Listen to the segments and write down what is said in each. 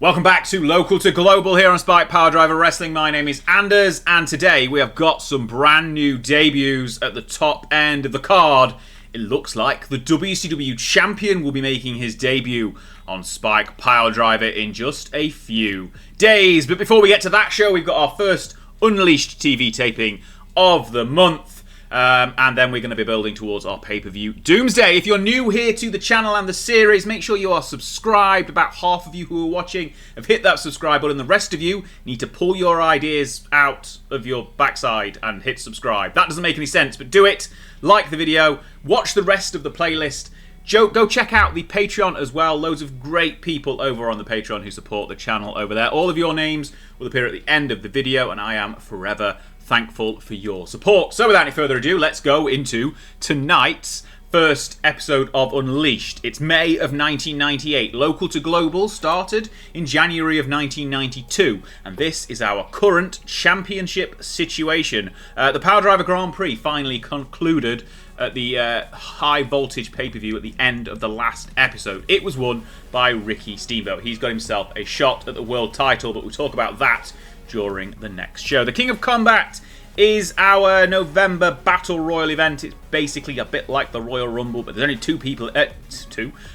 Welcome back to Local to Global here on Spike Powerdriver Wrestling. My name is Anders, and today we have got some brand new debuts at the top end of the card. It looks like the WCW champion will be making his debut on Spike Powerdriver in just a few days. But before we get to that show, we've got our first Unleashed TV taping of the month. And then we're going to be building towards our pay-per-view Doomsday. If you're new here to the channel and the series, make sure you are subscribed. About half of you who are watching have hit that subscribe button. The rest of you need to pull your ideas out of your backside and hit subscribe. That doesn't make any sense, but do it. Like the video. Watch the rest of the playlist. Go check out the Patreon as well. Loads of great people over on the Patreon who support the channel over there. All of your names will appear at the end of the video, and I am forever thankful for your support. So without any further ado, let's go into tonight's first episode of Unleashed. It's May of 1998. Local to Global started in January of 1992, and this is our current championship situation. The Powerdriver Grand Prix finally concluded at the high voltage pay-per-view at the end of the last episode. It was won by Ricky Steamboat. He's got himself a shot at the world title, but we'll talk about that during the next show. The King of Combat is our November Battle Royal event. It's basically a bit like the Royal Rumble, but there's only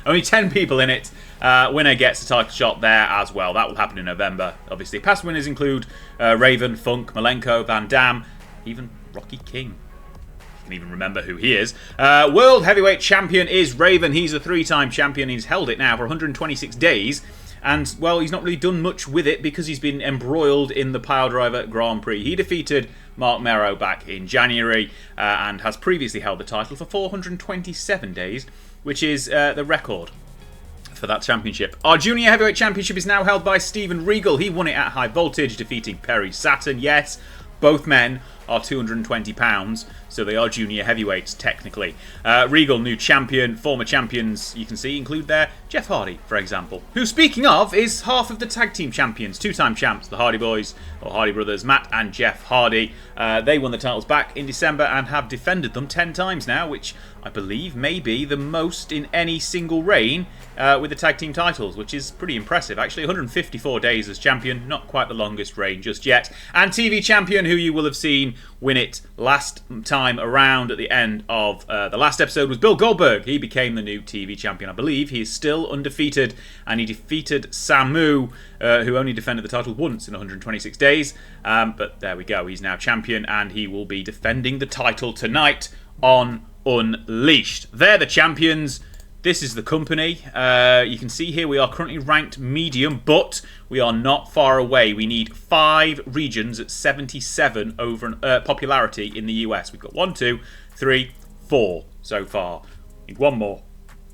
only 10 people in it. Winner gets the title shot there as well. That will happen in November. Obviously, past winners include Raven, Funk, Malenko, Van Dam, even Rocky King. I can even remember who he is. World Heavyweight Champion is Raven. He's a 3-time champion. He's held it now for 126 days. And, well, he's not really done much with it because he's been embroiled in the Powerdriver Grand Prix. He defeated Mark Merrow back in January and has previously held the title for 427 days, which is the record for that championship. Our Junior Heavyweight Championship is now held by Steven Regal. He won it at high voltage, defeating Perry Saturn. Yes, both men are 220 pounds, so they are junior heavyweights technically. Regal, new champion. Former champions you can see include there Jeff Hardy, for example, who, speaking of, is half of the tag team champions, 2-time champs, the Hardy Boys, or Hardy Brothers, Matt and Jeff Hardy. They won the titles back in December and have defended them 10 times now, which I believe may be the most in any single reign with the tag team titles, which is pretty impressive. Actually, 154 days as champion, not quite the longest reign just yet. And TV champion, who you will have seen win it last time around at the end of the last episode, was Bill Goldberg. He became the new TV champion. I believe he is still undefeated, and he defeated Samu, who only defended the title once in 126 days. But there we go. He's now champion, and he will be defending the title tonight on Unleashed. They're the champions. This is the company. You can see here we are currently ranked medium, but we are not far away. We need 5 regions at 77 over popularity in the US. We've got 1, 2, 3, 4 so far. We need 1 more.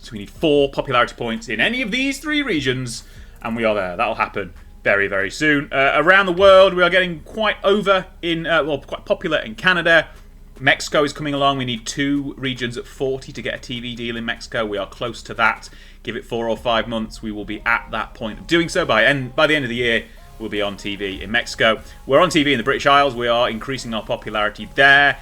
So we need 4 popularity points in any of these 3 regions, and we are there. That'll happen very, very soon. Around the world, we are getting quite quite popular in Canada. Mexico is coming along. We need 2 regions at 40 to get a TV deal in Mexico. We are close to that. Give it 4 or 5 months. We will be at that point of doing so. By the end of the year, we'll be on TV in Mexico. We're on TV in the British Isles. We are increasing our popularity there.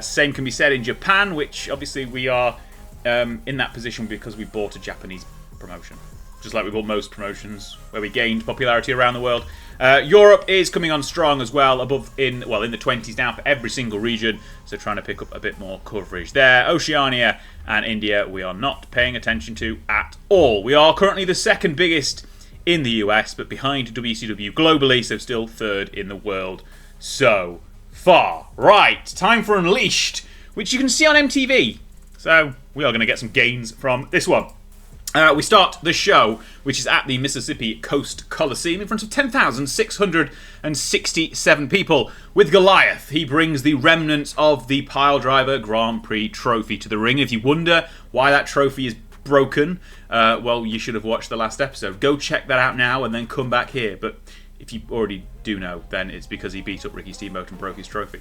Same can be said in Japan, which obviously we are in that position because we bought a Japanese promotion. Just like we bought most promotions where we gained popularity around the world. Europe is coming on strong as well, in the 20s now for every single region, so trying to pick up a bit more coverage there. Oceania and India we are not paying attention to at all. We are currently the 2nd biggest in the US, but behind WCW globally, so still 3rd in the world so far. Right, time for Unleashed, which you can see on MTV, so we are going to get some gains from this one. We start the show, which is at the Mississippi Coast Coliseum in front of 10,667 people. With Goliath, he brings the remnants of the Piledriver Grand Prix trophy to the ring. If you wonder why that trophy is broken, well, you should have watched the last episode. Go check that out now and then come back here. But if you already do know, then it's because he beat up Ricky Steamboat and broke his trophy.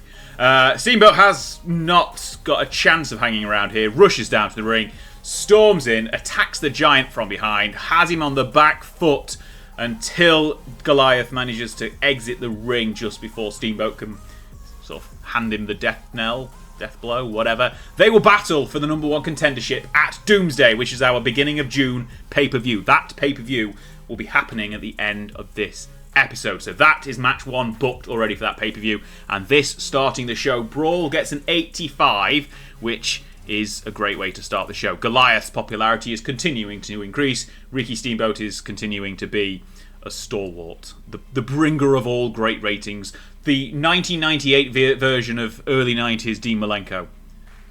Steamboat has not got a chance of hanging around here. Rushes down to the ring, storms in, attacks the Giant from behind, has him on the back foot until Goliath manages to exit the ring just before Steamboat can sort of hand him the death knell, death blow, whatever. They will battle for the #1 contendership at Doomsday, which is our beginning of June pay-per-view. That pay-per-view will be happening at the end of this episode. So that is match 1 booked already for that pay-per-view. And this, starting the show, Brawl gets an 85, which is a great way to start the show. Goliath's popularity is continuing to increase. Ricky Steamboat is continuing to be a stalwart, the bringer of all great ratings. The 1998 version of early 90s Dean Malenko.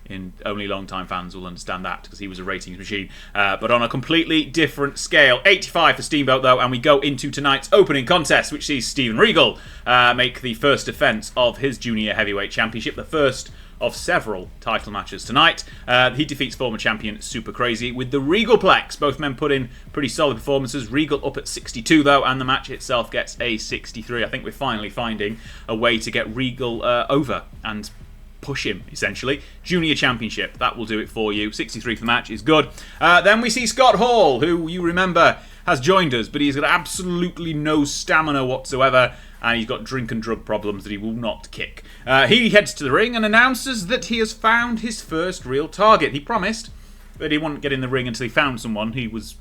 In only long-time fans will understand that, because he was a ratings machine. But on a completely different scale. 85 for Steamboat, though, and we go into tonight's opening contest, which sees Steven Regal make the first defence of his Junior Heavyweight Championship, the first of several title matches tonight. He defeats former champion Super Crazy with the Regalplex. Both men put in pretty solid performances. Regal up at 62, though, and the match itself gets a 63. I think we're finally finding a way to get Regal over and push him, essentially. Junior Championship, that will do it for you. 63 for the match is good. Then we see Scott Hall, who you remember has joined us, but he's got absolutely no stamina whatsoever, and he's got drink and drug problems that he will not kick. He heads to the ring and announces that he has found his first real target. He promised that he wouldn't get in the ring until he found someone he was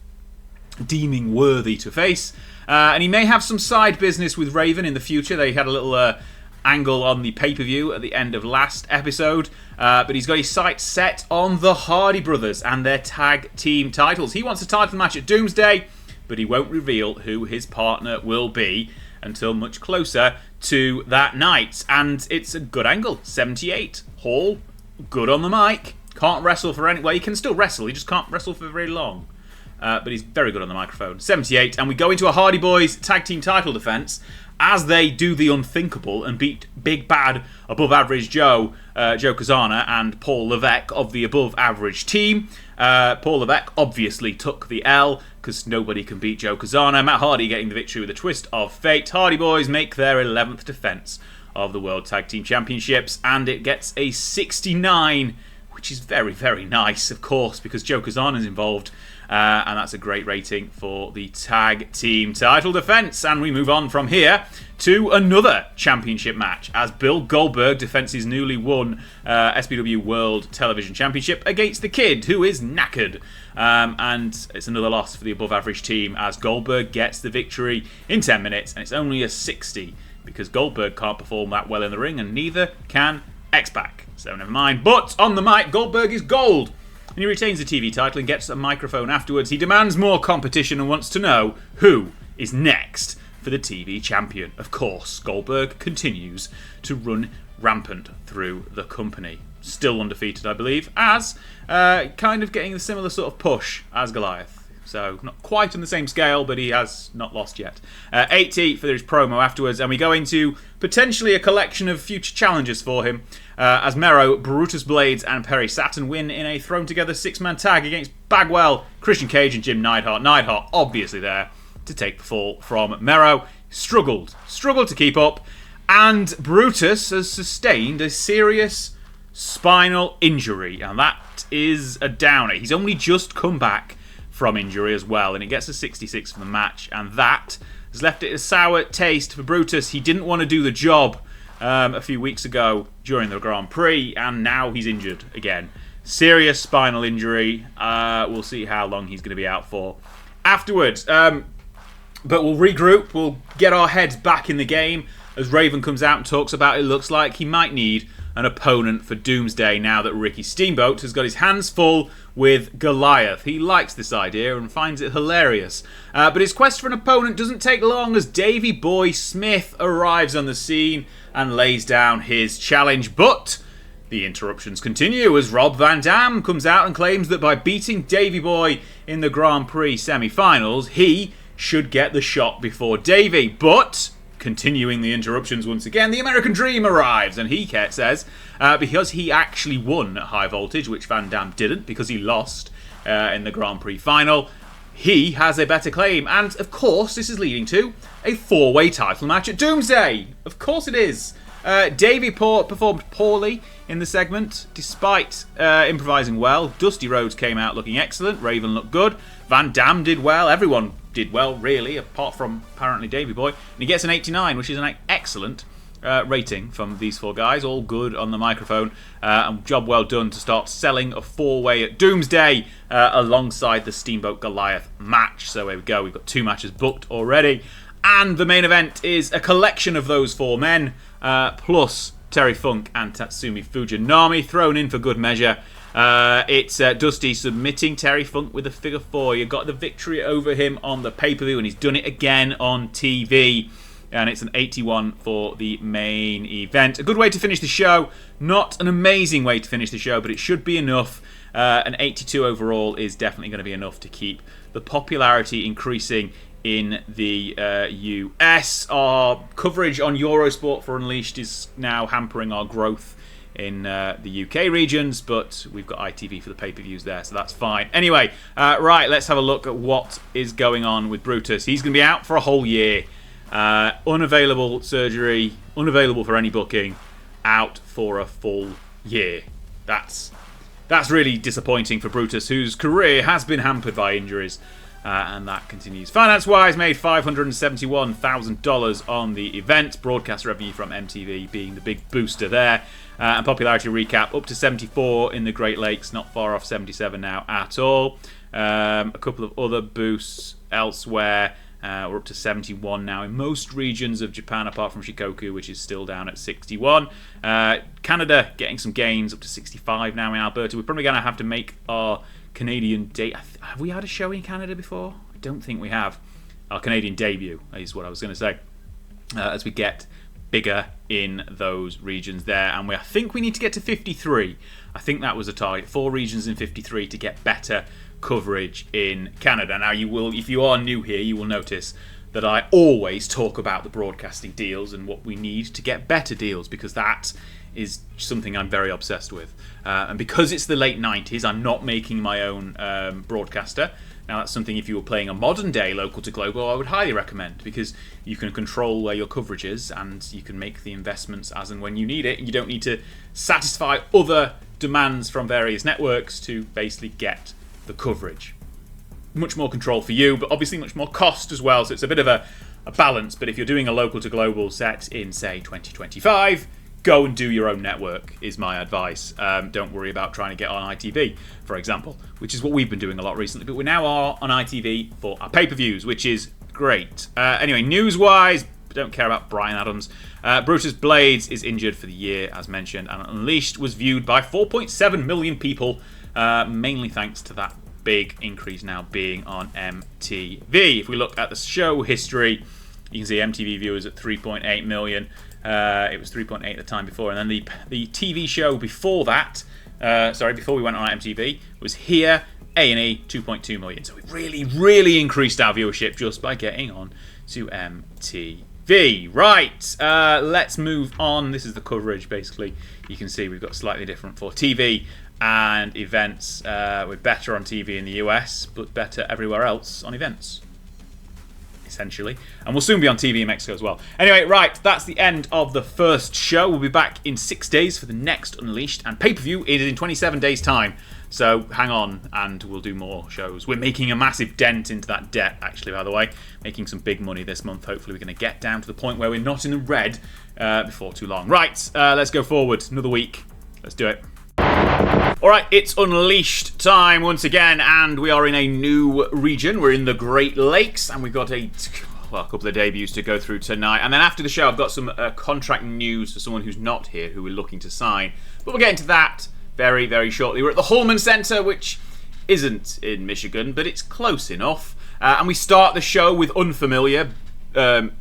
deeming worthy to face. And he may have some side business with Raven in the future. They had a little angle on the pay-per-view at the end of last episode, but he's got his sights set on the Hardy Brothers and their tag team titles. He wants a title match at Doomsday, but he won't reveal who his partner will be until much closer to that night. And it's a good angle. 78. Hall, good on the mic. Can't wrestle for any... Well, he can still wrestle. He just can't wrestle for very long. But he's very good on the microphone. 78. And we go into a Hardy Boys tag team title defence as they do the unthinkable and beat Big Bad Above Average Joe Kazana and Paul Levesque of the Above Average team. Paul Levesque obviously took the L because nobody can beat Joe Kazana. Matt Hardy getting the victory with a twist of fate. Hardy Boys make their 11th defence of the World Tag Team Championships, and it gets a 69, which is very, very nice, of course, because Joe Kazana is involved. And that's a great rating for the tag team title defence. And we move on from here to another championship match as Bill Goldberg defends his newly won SPW World Television Championship against the Kid, who is knackered. And it's another loss for the above average team as Goldberg gets the victory in 10 minutes. And it's only a 60 because Goldberg can't perform that well in the ring, and neither can X-Pac. So never mind. But on the mic, Goldberg is gold. And he retains the TV title and gets a microphone afterwards. He demands more competition and wants to know who is next for the TV champion. Of course, Goldberg continues to run rampant through the company. Still undefeated, I believe, as kind of getting a similar sort of push as Goliath. So not quite on the same scale, but he has not lost yet. 80 for his promo afterwards, and we go into potentially a collection of future challenges for him. As Mero, Brutus Blades, and Perry Saturn win in a thrown-together six-man tag against Bagwell, Christian Cage, and Jim Neidhart. Neidhart obviously there to take the fall from Mero. Struggled to keep up, and Brutus has sustained a serious spinal injury, and that is a downer. He's only just come back from injury as well, and it gets a 66 for the match, and that has left it a sour taste for Brutus. He didn't want to do the job a few weeks ago during the Grand Prix, and now he's injured again. Serious spinal injury. We'll see how long he's going to be out for afterwards. But we'll regroup. We'll get our heads back in the game as Raven comes out and talks about it looks like he might need an opponent for Doomsday now that Ricky Steamboat has got his hands full with Goliath. He likes this idea and finds it hilarious. But his quest for an opponent doesn't take long as Davey Boy Smith arrives on the scene and lays down his challenge. But the interruptions continue as Rob Van Dam comes out and claims that by beating Davey Boy in the Grand Prix semi-finals, he should get the shot before Davey. But continuing the interruptions once again, the American Dream arrives, and he says because he actually won at High Voltage, which Van Dam didn't because he lost in the Grand Prix final, he has a better claim. And of course this is leading to a four-way title match at Doomsday. Of course it is. Davey performed poorly in the segment despite improvising well. Dusty Rhodes came out looking excellent. Raven looked good. Van Dam did well. Everyone did well, really, apart from apparently Davey Boy. And he gets an 89, which is an excellent rating from these 4 guys. All good on the microphone. And job well done to start selling a 4-way at Doomsday alongside the Steamboat Goliath match. So here we go. We've got 2 matches booked already. And the main event is a collection of those 4 men, plus Terry Funk and Tatsumi Fujinami thrown in for good measure. It's Dusty submitting Terry Funk with a figure 4. You got the victory over him on the pay-per-view, and he's done it again on TV. And it's an 81 for the main event. A good way to finish the show. Not an amazing way to finish the show, but it should be enough. An 82 overall is definitely going to be enough to keep the popularity increasing in the US. Our coverage on Eurosport for Unleashed is now hampering our growth in the UK regions, but we've got ITV for the pay-per-views there, so that's fine. Anyway, right, let's have a look at what is going on with Brutus. He's going to be out for a whole year. Unavailable surgery, unavailable for any booking, out for a full year. That's really disappointing for Brutus, whose career has been hampered by injuries. And that continues. Finance-wise, made $571,000 on the event. Broadcast revenue from MTV being the big booster there. And popularity recap up to 74 in the Great Lakes, not far off 77 now at all. A couple of other boosts elsewhere. We're up to 71 now in most regions of Japan, apart from Shikoku, which is still down at 61. Canada getting some gains, up to 65 now in Alberta. We're probably going to have to make our Canadian have we had a show in Canada before? I don't think we have. Our Canadian debut is what I was going to say. As we get bigger in those regions there, and I think we need to get to 53. I think that was a target. 4 regions in 53 to get better coverage in Canada. Now, you will, if you are new here, you will notice that I always talk about the broadcasting deals and what we need to get better deals, because that is something I'm very obsessed with. And because it's the late 90s, I'm not making my own broadcaster. Now, that's something, if you were playing a modern day local to global, I would highly recommend, because you can control where your coverage is and you can make the investments as and when you need it. You don't need to satisfy other demands from various networks to basically get the coverage. Much more control for you, but obviously much more cost as well, so it's a bit of a balance. But if you're doing a local to global set in, say, 2025, go and do your own network is my advice. Don't worry about trying to get on ITV, for example, which is what we've been doing a lot recently, but we now are on ITV for our pay-per-views, which is great. Anyway, news-wise, don't care about Bryan Adams. Brutus Blades is injured for the year, as mentioned, and Unleashed was viewed by 4.7 million people, mainly thanks to that big increase now being on MTV. If we look at the show history, you can see MTV viewers at 3.8 million. It was 3.8 at the time before, and then the TV show before that, before we went on MTV, was here, A&E, 2.2 million. So we've really increased our viewership just by getting on to MTV. Right, let's move on. This is the coverage, basically. You can see we've got slightly different for TV and events. We're better on TV in the US, but better everywhere else on events, essentially. And we'll soon be on TV in Mexico as well. Anyway, right, that's the end of the first show. We'll be back in 6 days for the next Unleashed, and pay-per-view is in 27 days' time. So hang on, and we'll do more shows. We're making a massive dent into that debt, actually, by the way. Making some big money this month. Hopefully we're going to get down to the point where we're not in the red before too long. Right, let's go forward. Another week. Let's do it. Alright, it's Unleashed time once again, and we are in a new region. We're in the Great Lakes, and we've got a couple of debuts to go through tonight. And then after the show, I've got some contract news for someone who's not here, who we're looking to sign. But we'll get into that very shortly. We're at the Holman Center, which isn't in Michigan, but it's close enough. And we start the show with unfamiliar... hang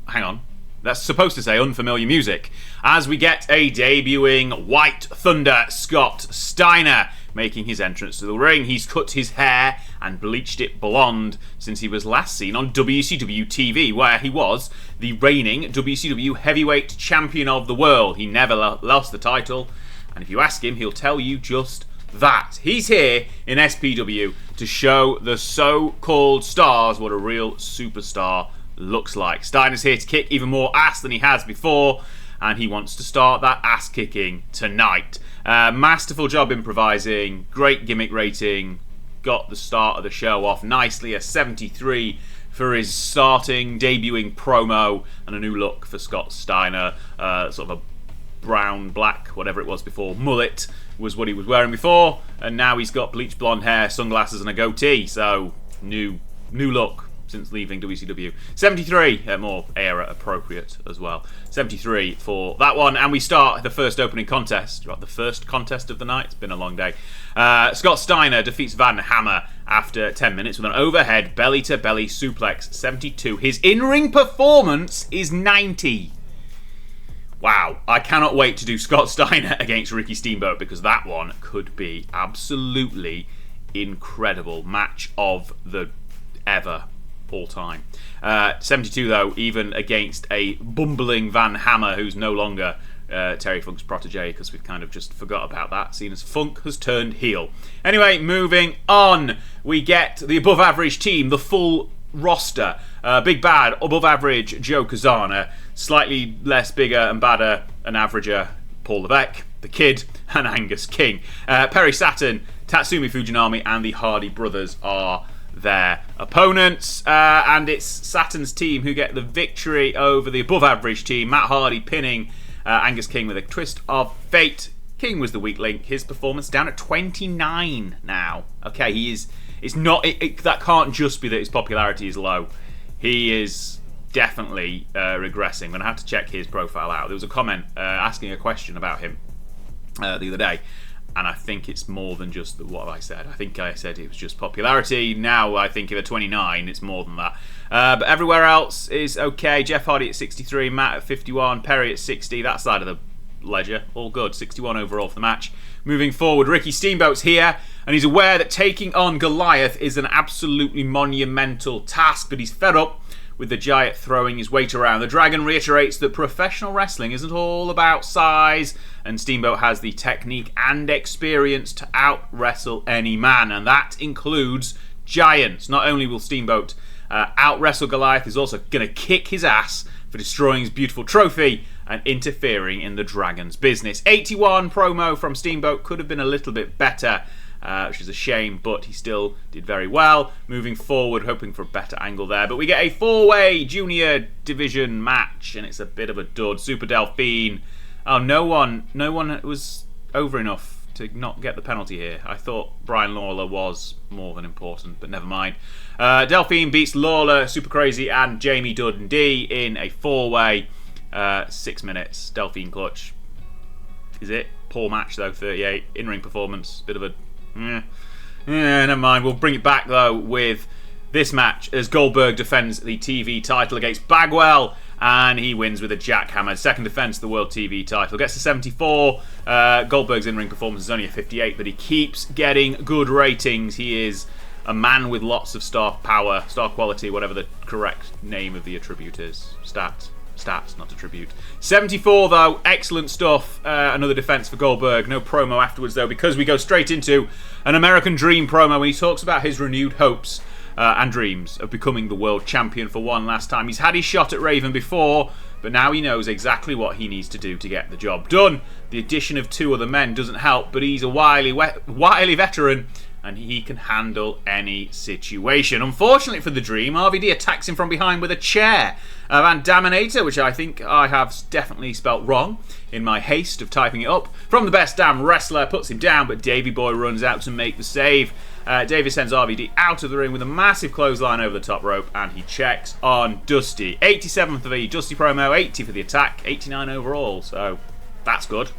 on. That's supposed to say unfamiliar music, as we get a debuting White Thunder Scott Steiner making his entrance to the ring. He's cut his hair and bleached it blonde since he was last seen on WCW TV, where he was the reigning WCW Heavyweight Champion of the World. He never lost the title, and if you ask him, he'll tell you just that. He's here in SPW to show the so-called stars what a real superstar looks like. Steiner's here to kick even more ass than he has before, and he wants to start that ass kicking tonight. Masterful job improvising, great gimmick rating, got the start of the show off nicely, a 73 for his starting, debuting promo, and a new look for Scott Steiner. Sort of a brown, black, whatever it was before, mullet was what he was wearing before, and now he's got bleached blonde hair, sunglasses, and a goatee. So new look since leaving WCW. 73, more era appropriate as well. 73 for that one, and we start the first opening contest, the first contest of the night. It's been a long day. Scott Steiner defeats Van Hammer after 10 minutes with an overhead belly-to-belly suplex. 72. His in-ring performance is 90. Wow, I cannot wait to do Scott Steiner against Ricky Steamboat, because that one could be absolutely incredible. Match of the ever, all time. 72 though, even against a bumbling Van Hammer who's no longer Terry Funk's protege, because we've kind of just forgot about that, seeing as Funk has turned heel. Anyway, moving on, we get the above average team, the full roster. Big bad, above average Joe Kazana, slightly less bigger and badder and averager Paul Levesque, the Kid, and Angus King. Perry Saturn, Tatsumi Fujinami, and the Hardy Brothers are their opponents, and it's Saturn's team who get the victory over the above average team. Matt Hardy pinning Angus King with a twist of fate. King was the weak link. His performance down at 29 now. Okay, he is. It's not. That can't just be that his popularity is low. He is definitely regressing. I'm going to have to check his profile out. There was a comment asking a question about him the other day, and I think it's more than just what I said. I think I said it was just popularity. Now I think if at 29, it's more than that. But everywhere else is okay. Jeff Hardy at 63, Matt at 51, Perry at 60. That side of the ledger, all good. 61 overall for the match. Moving forward, Ricky Steamboat's here, and he's aware that taking on Goliath is an absolutely monumental task, but he's fed up with the giant throwing his weight around. The Dragon reiterates that professional wrestling isn't all about size, and Steamboat has the technique and experience to out-wrestle any man, and that includes giants. Not only will Steamboat out-wrestle Goliath, he's also going to kick his ass for destroying his beautiful trophy and interfering in the Dragon's business. 81 promo from Steamboat, could have been a little bit better, which is a shame, but he still did very well. Moving forward, hoping for a better angle there. But we get a four-way junior division match, and it's a bit of a dud. Super Delphine. Oh, no one was over enough to not get the penalty here. I thought Brian Lawler was more than important, but never mind. Delphine beats Lawler, Super Crazy, and Jamie Dundee in a four-way. 6 minutes. Delphine clutch. Is it? Poor match though, 38. In-ring performance. Bit of a... never mind. We'll bring it back though with this match as Goldberg defends the TV title against Bagwell, and he wins with a jackhammer. Second defense of the World TV title. Gets to 74. Goldberg's in-ring performance is only a 58, but he keeps getting good ratings. He is a man with lots of star power, star quality, whatever the correct name of the attribute is. Stats, not attribute. 74 though, excellent stuff. Another defense for Goldberg. No promo afterwards though, because we go straight into an American Dream promo when he talks about his renewed hopes and dreams of becoming the world champion for one last time. He's had his shot at Raven before, but now he knows exactly what he needs to do to get the job done. The addition of two other men doesn't help, but he's a wily veteran, and he can handle any situation. Unfortunately for the Dream, RVD attacks him from behind with a chair. Van Daminator, which I think I have definitely spelt wrong in my haste of typing it up, from the Best Damn Wrestler, puts him down, but Davey Boy runs out to make the save. Davis sends RVD out of the ring with a massive clothesline over the top rope, and he checks on Dusty. 87 for the Dusty promo, 80 for the attack, 89 overall, so that's good.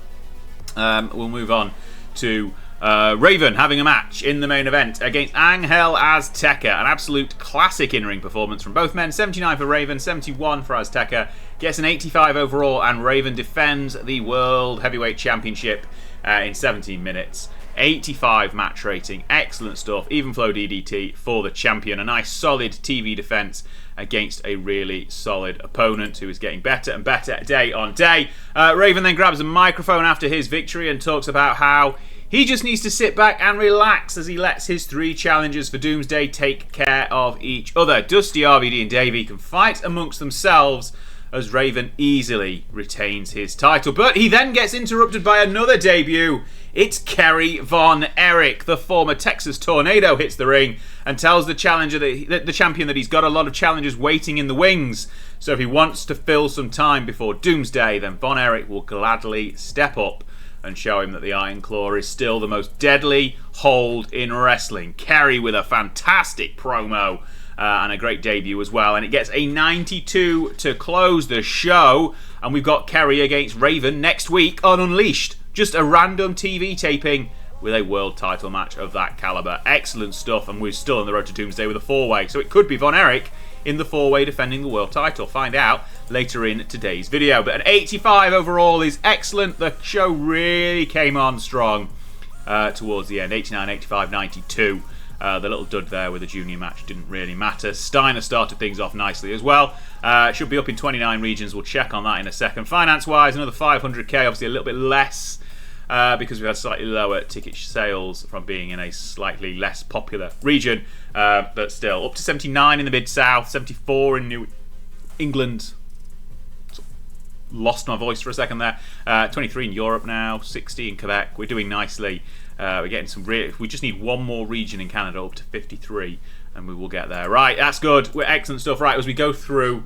We'll move on to Raven having a match in the main event against Angel Azteca. An absolute classic in-ring performance from both men. 79 for Raven, 71 for Azteca. Gets an 85 overall, and Raven defends the World Heavyweight Championship in 17 minutes. 85 match rating, excellent stuff. Even flow DDT for the champion. A nice solid TV defense against a really solid opponent who is getting better and better day on day. Raven then grabs a microphone after his victory and talks about how he just needs to sit back and relax as he lets his three challengers for Doomsday take care of each other. Dusty, RVD and Davey can fight amongst themselves as Raven easily retains his title. But he then gets interrupted by another debut. It's Kerry Von Erich. The former Texas Tornado hits the ring and tells the challenger the champion that he's got a lot of challengers waiting in the wings. So if he wants to fill some time before Doomsday, then Von Erich will gladly step up and show him that the Iron Claw is still the most deadly hold in wrestling. Kerry with a fantastic promo and a great debut as well. And it gets a 92 to close the show. And we've got Kerry against Raven next week on Unleashed. Just a random TV taping with a world title match of that caliber. Excellent stuff. And we're still on the road to Doomsday with a 4-way. So it could be Von Erich in the 4-way defending the world title. Find out later in today's video. But an 85 overall is excellent. The show really came on strong towards the end. 89, 85, 92. The little dud there with the junior match didn't really matter. Steiner started things off nicely as well. Should be up in 29 regions. We'll check on that in a second. Finance-wise, another 500k, obviously a little bit less because we had slightly lower ticket sales from being in a slightly less popular region. But still, up to 79 in the Mid-South, 74 in New England. Lost my voice for a second there. 23 in Europe now, 60 in Quebec. We're doing nicely. We're getting some we just need one more region in Canada up to 53 and we will get there. Right, that's good. We're excellent stuff. Right, as we go through,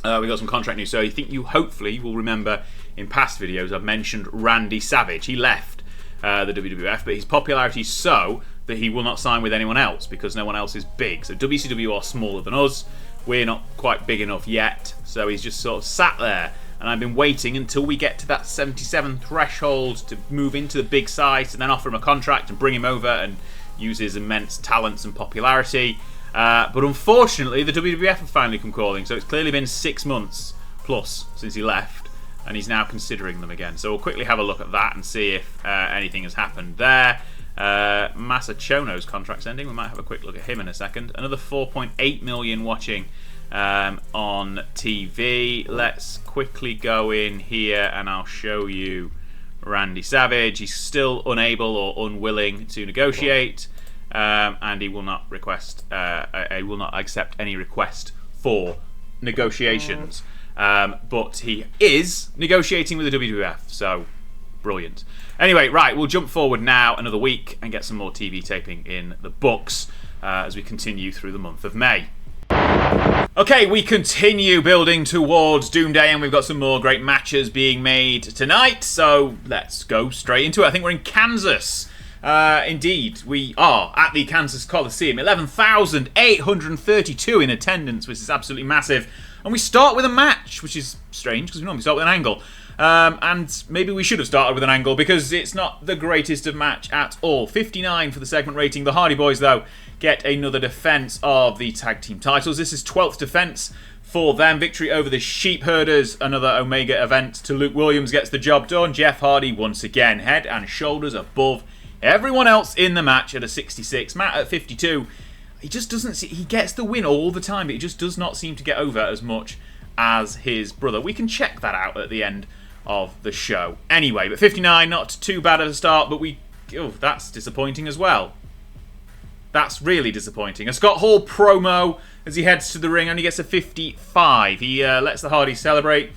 we got some contract news. So I think you hopefully will remember in past videos I've mentioned Randy Savage. He left the WWF, but his popularity is so that he will not sign with anyone else because no one else is big. So WCW are smaller than us. We're not quite big enough yet. So he's just sort of sat there. And I've been waiting until we get to that 77 threshold to move into the big site and then offer him a contract and bring him over and use his immense talents and popularity. But unfortunately, the WWF have finally come calling. So it's clearly been 6 months plus since he left. And he's now considering them again. So we'll quickly have a look at that and see if anything has happened there. Masachono's contract's ending. We might have a quick look at him in a second. Another 4.8 million watching on TV. Let's quickly go in here and I'll show you Randy Savage. He's still unable or unwilling to negotiate, and he will not request. He will not accept any request for negotiations. But he is negotiating with the WWF, so brilliant. Anyway, right, we'll jump forward now another week and get some more TV taping in the books as we continue through the month of May. Okay, we continue building towards Doomsday, and we've got some more great matches being made tonight, so let's go straight into it. I think we're in Kansas. Indeed, we are at the Kansas Coliseum. 11,832 in attendance, which is absolutely massive. And we start with a match, which is strange, because we normally start with an angle. And maybe we should have started with an angle, because it's not the greatest of match at all. 59 for the segment rating. The Hardy Boys, though, get another defense of the tag team titles. This is 12th defense for them. Victory over the Sheep Herders. Another Omega event to Luke Williams gets the job done. Jeff Hardy, once again, head and shoulders above everyone else in the match at a 66. Matt at 52. He just doesn't see, he gets the win all the time, but he just does not seem to get over as much as his brother. We can check that out at the end of the show. Anyway, but 59, not too bad at a start, but that's disappointing as well. That's really disappointing. A Scott Hall promo as he heads to the ring, only gets a 55. He lets the Hardys celebrate,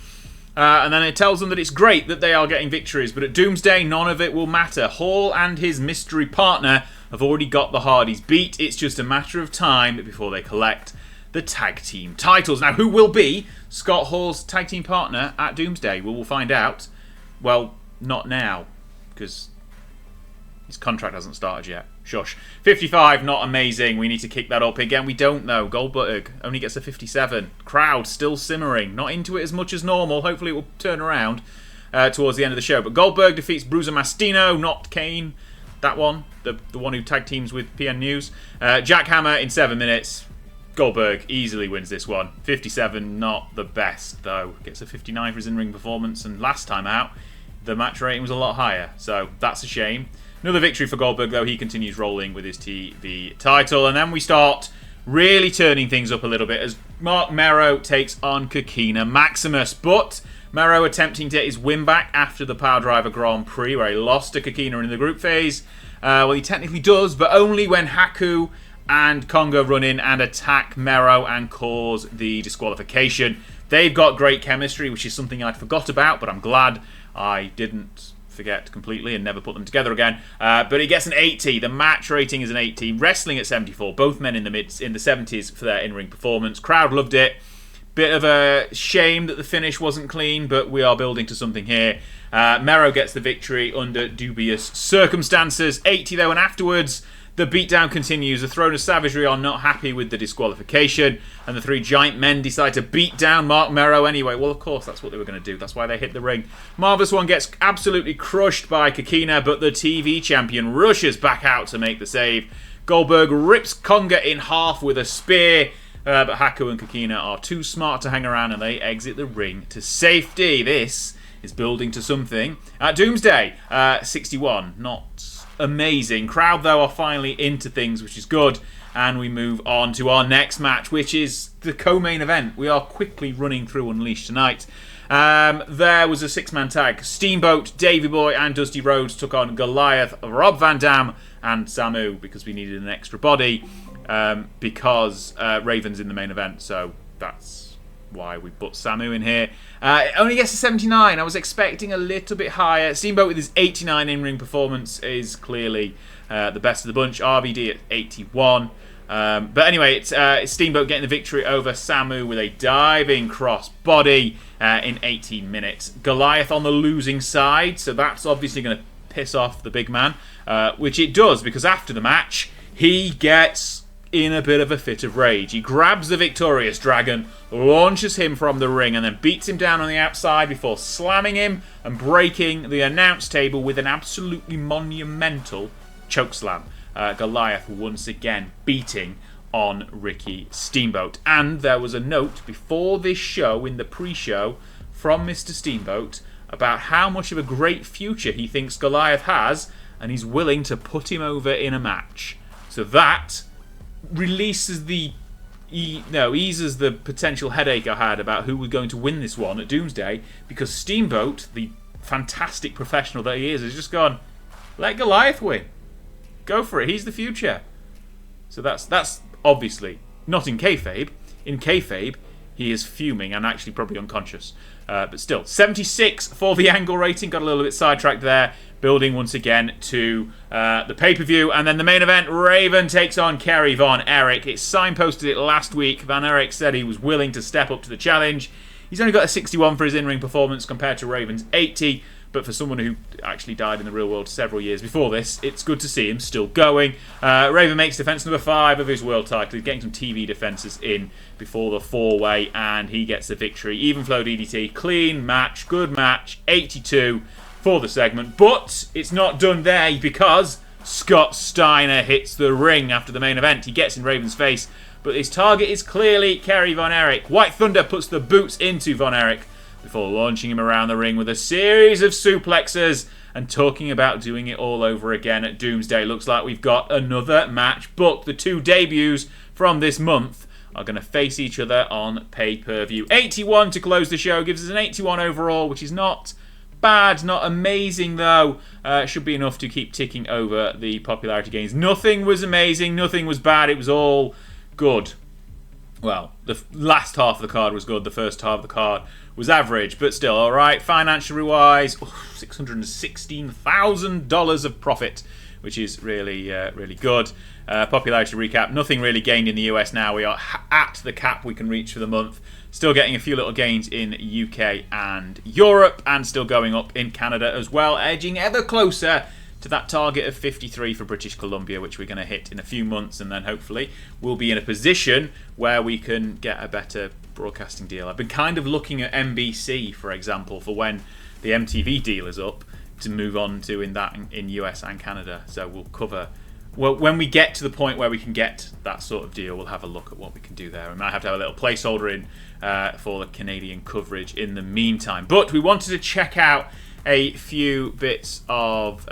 and then it tells them that it's great that they are getting victories, but at Doomsday, none of it will matter. Hall and his mystery partner have already got the Hardys beat. It's just a matter of time before they collect the tag team titles. Now, who will be Scott Hall's tag team partner at Doomsday? Well, we'll find out. Well, not now, because his contract hasn't started yet. Shush. 55, not amazing. We need to kick that up. Again, we don't know. Goldberg only gets a 57. Crowd still simmering. Not into it as much as normal. Hopefully it will turn around towards the end of the show. But Goldberg defeats Bruiser Mastino, not Kane. That one. The one who tag teams with PN News. Jack Hammer in 7 minutes. Goldberg easily wins this one. 57, not the best, though. Gets a 59 for his in-ring performance. And last time out, the match rating was a lot higher. So that's a shame. Another victory for Goldberg, though. He continues rolling with his TV title. And then we start really turning things up a little bit as Mark Mero takes on Coquina Maximus. But Mero attempting to get his win back after the Power Driver Grand Prix, where he lost to Coquina in the group phase. Well, he technically does, but only when Haku and Congo run in and attack Mero and cause the disqualification. They've got great chemistry, which is something I'd forgot about, but I'm glad I didn't forget completely and never put them together again. But he gets an 80. The match rating is an 80. Wrestling at 74. Both men in the 70s for their in-ring performance. Crowd loved it. Bit of a shame that the finish wasn't clean, but we are building to something here. Mero gets the victory under dubious circumstances. 80 though, and afterwards the beatdown continues. The Throne of Savagery are not happy with the disqualification, and the three giant men decide to beat down Mark Mero anyway. Well, of course, that's what they were going to do. That's why they hit the ring. Marvelous One gets absolutely crushed by Kikina, but the TV champion rushes back out to make the save. Goldberg rips Conga in half with a spear, but Haku and Kikina are too smart to hang around, and they exit the ring to safety. This is building to something. Doomsday, 61. Not amazing. Crowd, though, are finally into things, which is good. And we move on to our next match, which is the co-main event. We are quickly running through Unleashed tonight. There was a six-man tag. Steamboat, Davey Boy, and Dusty Rhodes took on Goliath, Rob Van Dam, and Samu, because we needed an extra body, because Raven's in the main event. So that's why we put Samu in here. It only gets to 79. I was expecting a little bit higher. Steamboat with his 89 in-ring performance is clearly the best of the bunch. RVD at 81. But anyway, it's Steamboat getting the victory over Samu with a diving cross body in 18 minutes. Goliath on the losing side, so that's obviously going to piss off the big man, which it does, because after the match, he gets in a bit of a fit of rage. He grabs the victorious dragon, launches him from the ring, and then beats him down on the outside before slamming him and breaking the announce table with an absolutely monumental chokeslam. Goliath once again beating on Ricky Steamboat. And there was a note before this show, in the pre-show, from Mr. Steamboat about how much of a great future he thinks Goliath has, and he's willing to put him over in a match. So that releases eases the potential headache I had about who was going to win this one at Doomsday, because Steamboat, the fantastic professional that he is, has just gone, let Goliath win. Go for it. He's the future. So that's obviously not in kayfabe. In kayfabe, he is fuming and actually probably unconscious. But still, 76 for the angle rating. Got a little bit sidetracked there. Building once again to the pay-per-view. And then the main event, Raven takes on Kerry Von Erich. It signposted it last week. Von Erich said he was willing to step up to the challenge. He's only got a 61 for his in-ring performance compared to Raven's 80. But for someone who actually died in the real world several years before this, it's good to see him still going. Raven makes defense number 5 of his world title. He's getting some TV defenses in before the 4-way, and he gets the victory. Even flow DDT, clean match, good match, 82 for the segment. But it's not done there, because Scott Steiner hits the ring after the main event. He gets in Raven's face, but his target is clearly Kerry Von Erich. White Thunder puts the boots into Von Erich before launching him around the ring with a series of suplexes and talking about doing it all over again at Doomsday. Looks like we've got another match booked. The two debuts from this month are going to face each other on pay-per-view. 81 to close the show, gives us an 81 overall, which is not bad, not amazing though. Should be enough to keep ticking over the popularity gains. Nothing was amazing, nothing was bad, it was all good. Well, the last half of the card was good, the first half of the card was average, but still alright. Financially wise, $616,000 of profit, which is really, really good. Popularity recap, nothing really gained in the US now. We are at the cap we can reach for the month. Still getting a few little gains in UK and Europe, and still going up in Canada as well, edging ever closer to that target of 53 for British Columbia, which we're going to hit in a few months, and then hopefully we'll be in a position where we can get a better broadcasting deal. I've been kind of looking at NBC, for example, for when the MTV deal is up, to move on to in US and Canada. So we'll cover, well, when we get to the point where we can get that sort of deal, we'll have a look at what we can do there. We might have to have a little placeholder in for the Canadian coverage in the meantime. But we wanted to check out a few bits of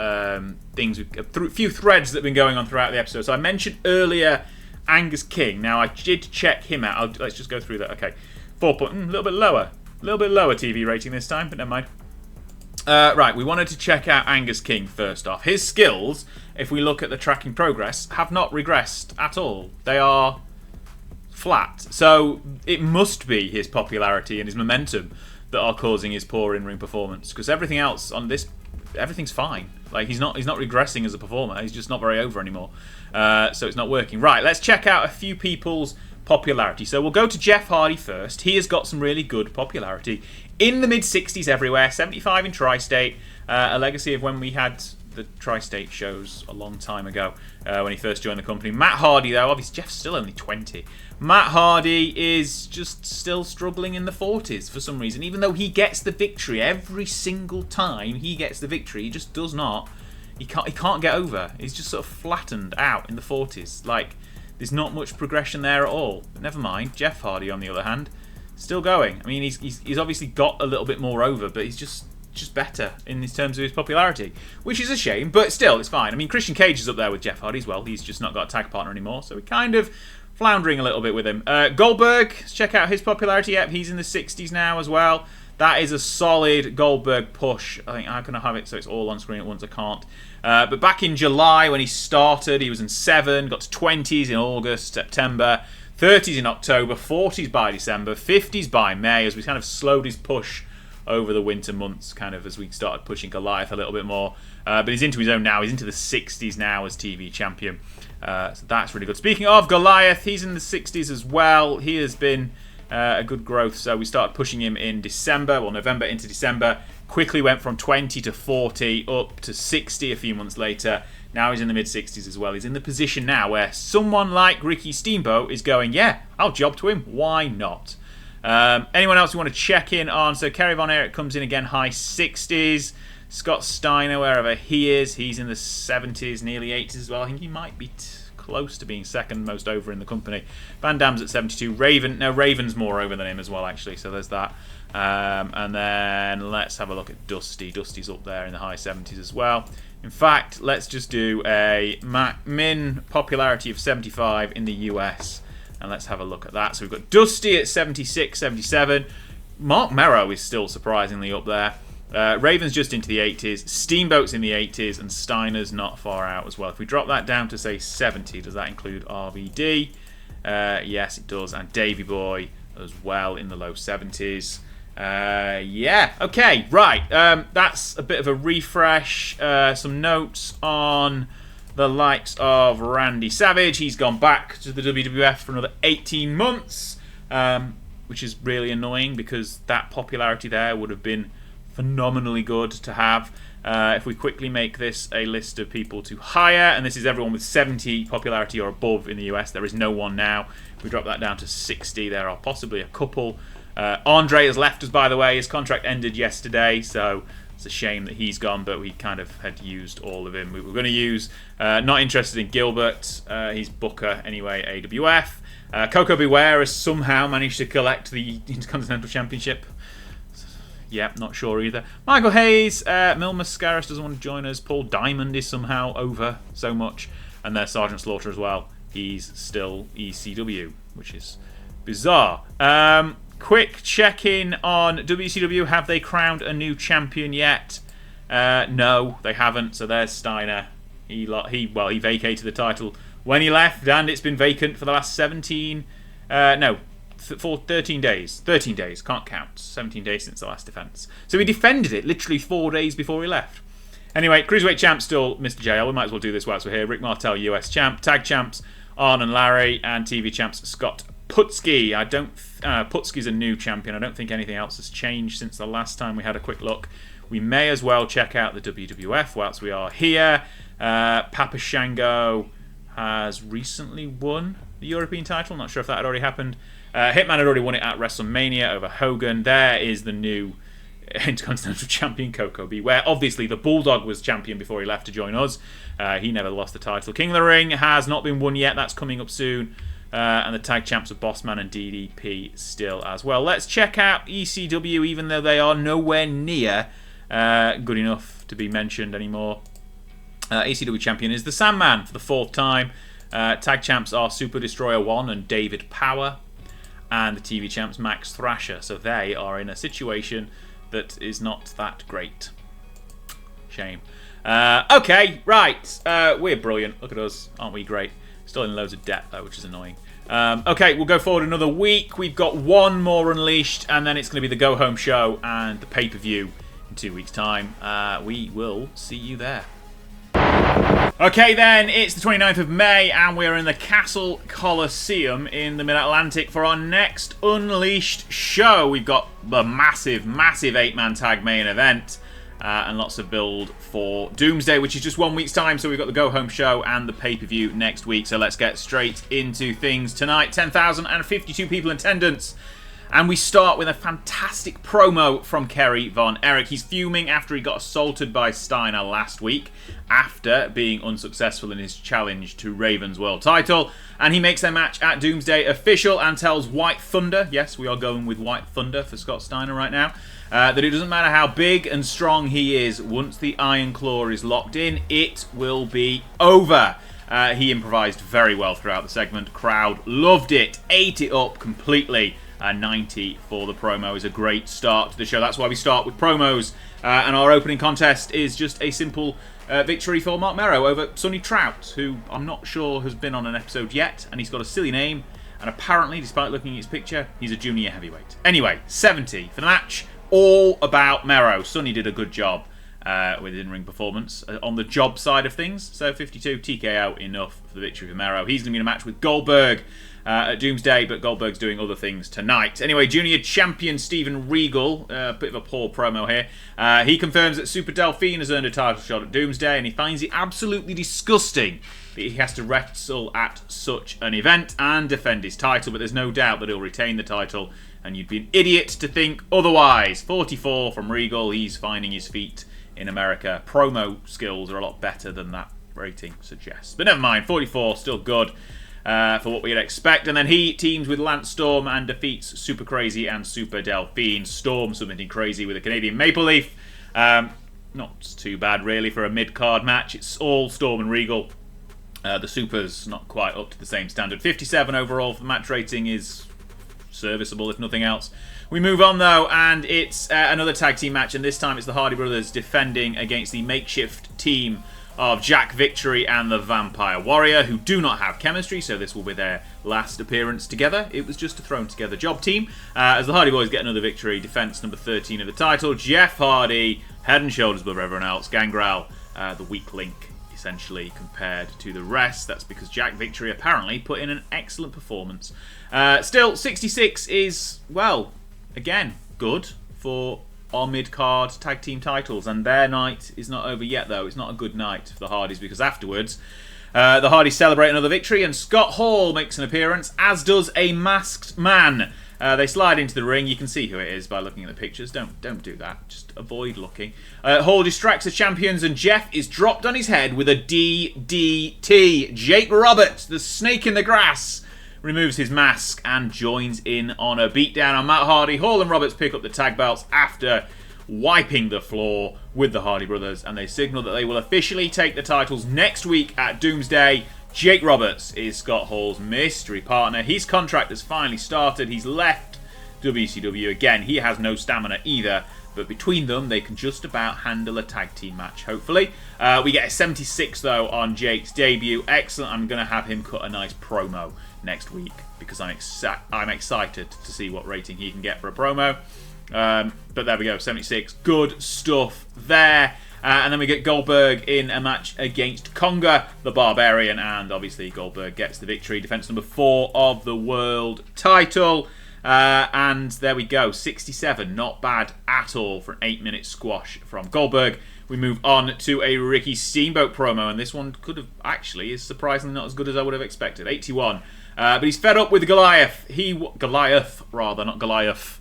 things, a few threads that have been going on throughout the episode. So I mentioned earlier Angus King. Now I did check him out. Let's just go through that. Okay, 4 point, a little bit lower TV rating this time, but never mind. Right, we wanted to check out Angus King first off. His skills, if we look at the tracking progress, have not regressed at all. They are flat. So it must be his popularity and his momentum that are causing his poor in-ring performance, because everything else on this everything's fine. Like he's not regressing as a performer. He's just not very over anymore. So it's not working. Right, let's check out a few people's popularity. So we'll go to Jeff Hardy first. He has got some really good popularity in the mid-60s everywhere. 75 in Tri-State, a legacy of when we had the Tri-State shows a long time ago when he first joined the company. Matt Hardy, though, obviously Jeff's still only 20. Matt Hardy is just still struggling in the 40s for some reason. Even though he gets the victory every single time he gets the victory, he just does not. He can't get over. He's just sort of flattened out in the 40s. Like, there's not much progression there at all. But never mind. Jeff Hardy, on the other hand, still going. I mean, he's obviously got a little bit more over, but he's just better in terms of his popularity, which is a shame, but still, it's fine. I mean, Christian Cage is up there with Jeff Hardy as well. He's just not got a tag partner anymore, so we're kind of floundering a little bit with him. Goldberg, let's check out his popularity. Yep, he's in the 60s now as well. That is a solid Goldberg push. I think I'm going to have it so it's all on screen at once. I can't. But back in July when he started, he was in 7, got to 20s in August, September, 30s in October, 40s by December, 50s by May, as we kind of slowed his push over the winter months, kind of as we started pushing Goliath a little bit more. But he's into his own now. He's into the 60s now as TV champion. So that's really good. Speaking of Goliath, he's in the 60s as well. He has been a good growth. So we started pushing him in December, well, November into December. Quickly went from 20 to 40, up to 60 a few months later. Now he's in the mid-60s as well. He's in the position now where someone like Ricky Steamboat is going, yeah, I'll job to him. Why not? Anyone else you want to check in on? So Kerry Von Erich comes in again, high 60s. Scott Steiner, wherever he is, he's in the 70s, nearly 80s as well. I think he might be close to being second most over in the company. Van Dam's at 72. Raven's more over than him as well, actually. So there's that. And then let's have a look at Dusty. Dusty's up there in the high 70s as well. In fact, let's just do a min popularity of 75 in the US. And let's have a look at that. So we've got Dusty at 76, 77. Mark Merrow is still surprisingly up there. Raven's just into the 80s. Steamboat's in the 80s. And Steiner's not far out as well. If we drop that down to, say, 70, does that include RVD? Yes, it does. And Davey Boy as well in the low 70s. Yeah, okay, right. That's a bit of a refresh. Some notes on the likes of Randy Savage. He's gone back to the WWF for another 18 months, which is really annoying because that popularity there would have been phenomenally good to have. If we quickly make this a list of people to hire, and this is everyone with 70 popularity or above in the US, there is no one now. If we drop that down to 60, there are possibly a couple. Andre has left us, by the way. His contract ended yesterday, so it's a shame that he's gone, but we kind of had used all of him. We were going to use, not interested in Gilbert. He's Booker anyway, AWF. Coco Beware has somehow managed to collect the Intercontinental Championship. Yep, not sure either. Michael Hayes, Mil Mascaris doesn't want to join us. Paul Diamond is somehow over so much. And there's Sergeant Slaughter as well. He's still ECW, which is bizarre. Quick check-in on WCW. Have they crowned a new champion yet? No, they haven't. So there's Steiner. He vacated the title when he left, and it's been vacant for the last 13 days. 13 days, can't count. 17 days since the last defense. So he defended it literally 4 days before he left. Anyway, Cruiserweight champ still Mr. JL. We might as well do this whilst we're here. Rick Martel, US champ. Tag champs, Arn and Larry. And TV champs, Scott Putski. Putski's a new champion. I don't think anything else has changed since the last time we had a quick look. We may as well check out the WWF whilst we are here. Papa Shango has recently won the European title. Not sure if that had already happened. Hitman had already won it at WrestleMania over Hogan. There is the new Intercontinental Champion, Coco Beware. Obviously, the Bulldog was champion before he left to join us. He never lost the title. King of the Ring has not been won yet. That's coming up soon. And the tag champs are Bossman and DDP still as well. Let's check out ECW, even though they are nowhere near good enough to be mentioned anymore. ECW champion is the Sandman for the 4th time. Tag champs are Super Destroyer 1 and David Power. And the TV champs, Max Thrasher. So they are in a situation that is not that great. Shame. Okay, right. We're brilliant. Look at us. Aren't we great? Still in loads of debt, though, which is annoying. Okay, we'll go forward another week. We've got one more Unleashed, and then it's going to be the go-home show and the pay-per-view in 2 weeks' time. We will see you there. Okay then, it's the 29th of May and we're in the Castle Coliseum in the Mid-Atlantic for our next Unleashed show. We've got the massive 8-man tag main event and lots of build for Doomsday, which is just 1 week's time. So we've got the go-home show and the pay-per-view next week. So let's get straight into things tonight. 10,052 people in attendance. And we start with a fantastic promo from Kerry Von Erich. He's fuming after he got assaulted by Steiner last week after being unsuccessful in his challenge to Raven's world title. And he makes their match at Doomsday official and tells White Thunder, yes, we are going with White Thunder for Scott Steiner right now, that it doesn't matter how big and strong he is, once the Iron Claw is locked in, it will be over. He improvised very well throughout the segment. Crowd loved it, ate it up completely. 90 for the promo is a great start to the show. That's why we start with promos. And our opening contest is just a simple victory for Mark Merrow over Sonny Trout, who I'm not sure has been on an episode yet. And he's got a silly name. And apparently, despite looking at his picture, he's a junior heavyweight. Anyway, 70 for the match. All about Merrow. Sonny did a good job with in-ring performance on the job side of things. So 52 TKO, enough for the victory for Merrow. He's going to be in a match with Goldberg at Doomsday, but Goldberg's doing other things tonight. Anyway, junior champion Steven Regal, bit of a poor promo here. He confirms that Super Delphine has earned a title shot at Doomsday, and he finds it absolutely disgusting that he has to wrestle at such an event and defend his title, but there's no doubt that he'll retain the title, and you'd be an idiot to think otherwise. 44 from Regal, he's finding his feet in America. Promo skills are a lot better than that rating suggests. But never mind, 44, still good. For what we'd expect. And then he teams with Lance Storm and defeats Super Crazy and Super Delphine. Storm submitting Crazy with a Canadian Maple Leaf. Not too bad really for a mid-card match. It's all Storm and Regal. The Super's not quite up to the same standard. 57 overall for the match rating is serviceable if nothing else. We move on though, and it's another tag team match, and this time it's the Hardy Brothers defending against the makeshift team of Jack Victory and the Vampire Warrior, who do not have chemistry, so this will be their last appearance together. It was just a thrown together job team. As the Hardy Boys get another victory, defense number 13 of the title. Jeff Hardy, head and shoulders above everyone else. Gangrel, the weak link, essentially, compared to the rest. That's because Jack Victory apparently put in an excellent performance. Still, 66 is, well, again, good for our mid-card tag team titles, and their night is not over yet though. It's not a good night for the Hardys, because afterwards the Hardys celebrate another victory and Scott Hall makes an appearance, as does a masked man. They slide into the ring. You can see who it is by looking at the pictures. Don't do that, just avoid looking. Hall distracts the champions and Jeff is dropped on his head with a DDT. Jake Roberts, the snake in the grass, removes his mask and joins in on a beatdown on Matt Hardy. Hall and Roberts pick up the tag belts after wiping the floor with the Hardy Brothers, and they signal that they will officially take the titles next week at Doomsday. Jake Roberts is Scott Hall's mystery partner. His contract has finally started. He's left WCW again. He has no stamina either, but between them they can just about handle a tag team match, hopefully. We get a 76 though on Jake's debut. Excellent. I'm going to have him cut a nice promo next week, because I'm excited to see what rating he can get for a promo. But there we go, 76. Good stuff there. And then we get Goldberg in a match against Conga, the Barbarian, and obviously Goldberg gets the victory. Defense number 4 of the world title. And there we go, 67. Not bad at all for an 8-minute squash from Goldberg. We move on to a Ricky Steamboat promo, and this one could have actually is surprisingly not as good as I would have expected. 81. But he's fed up with Goliath. Goliath, not Goliath.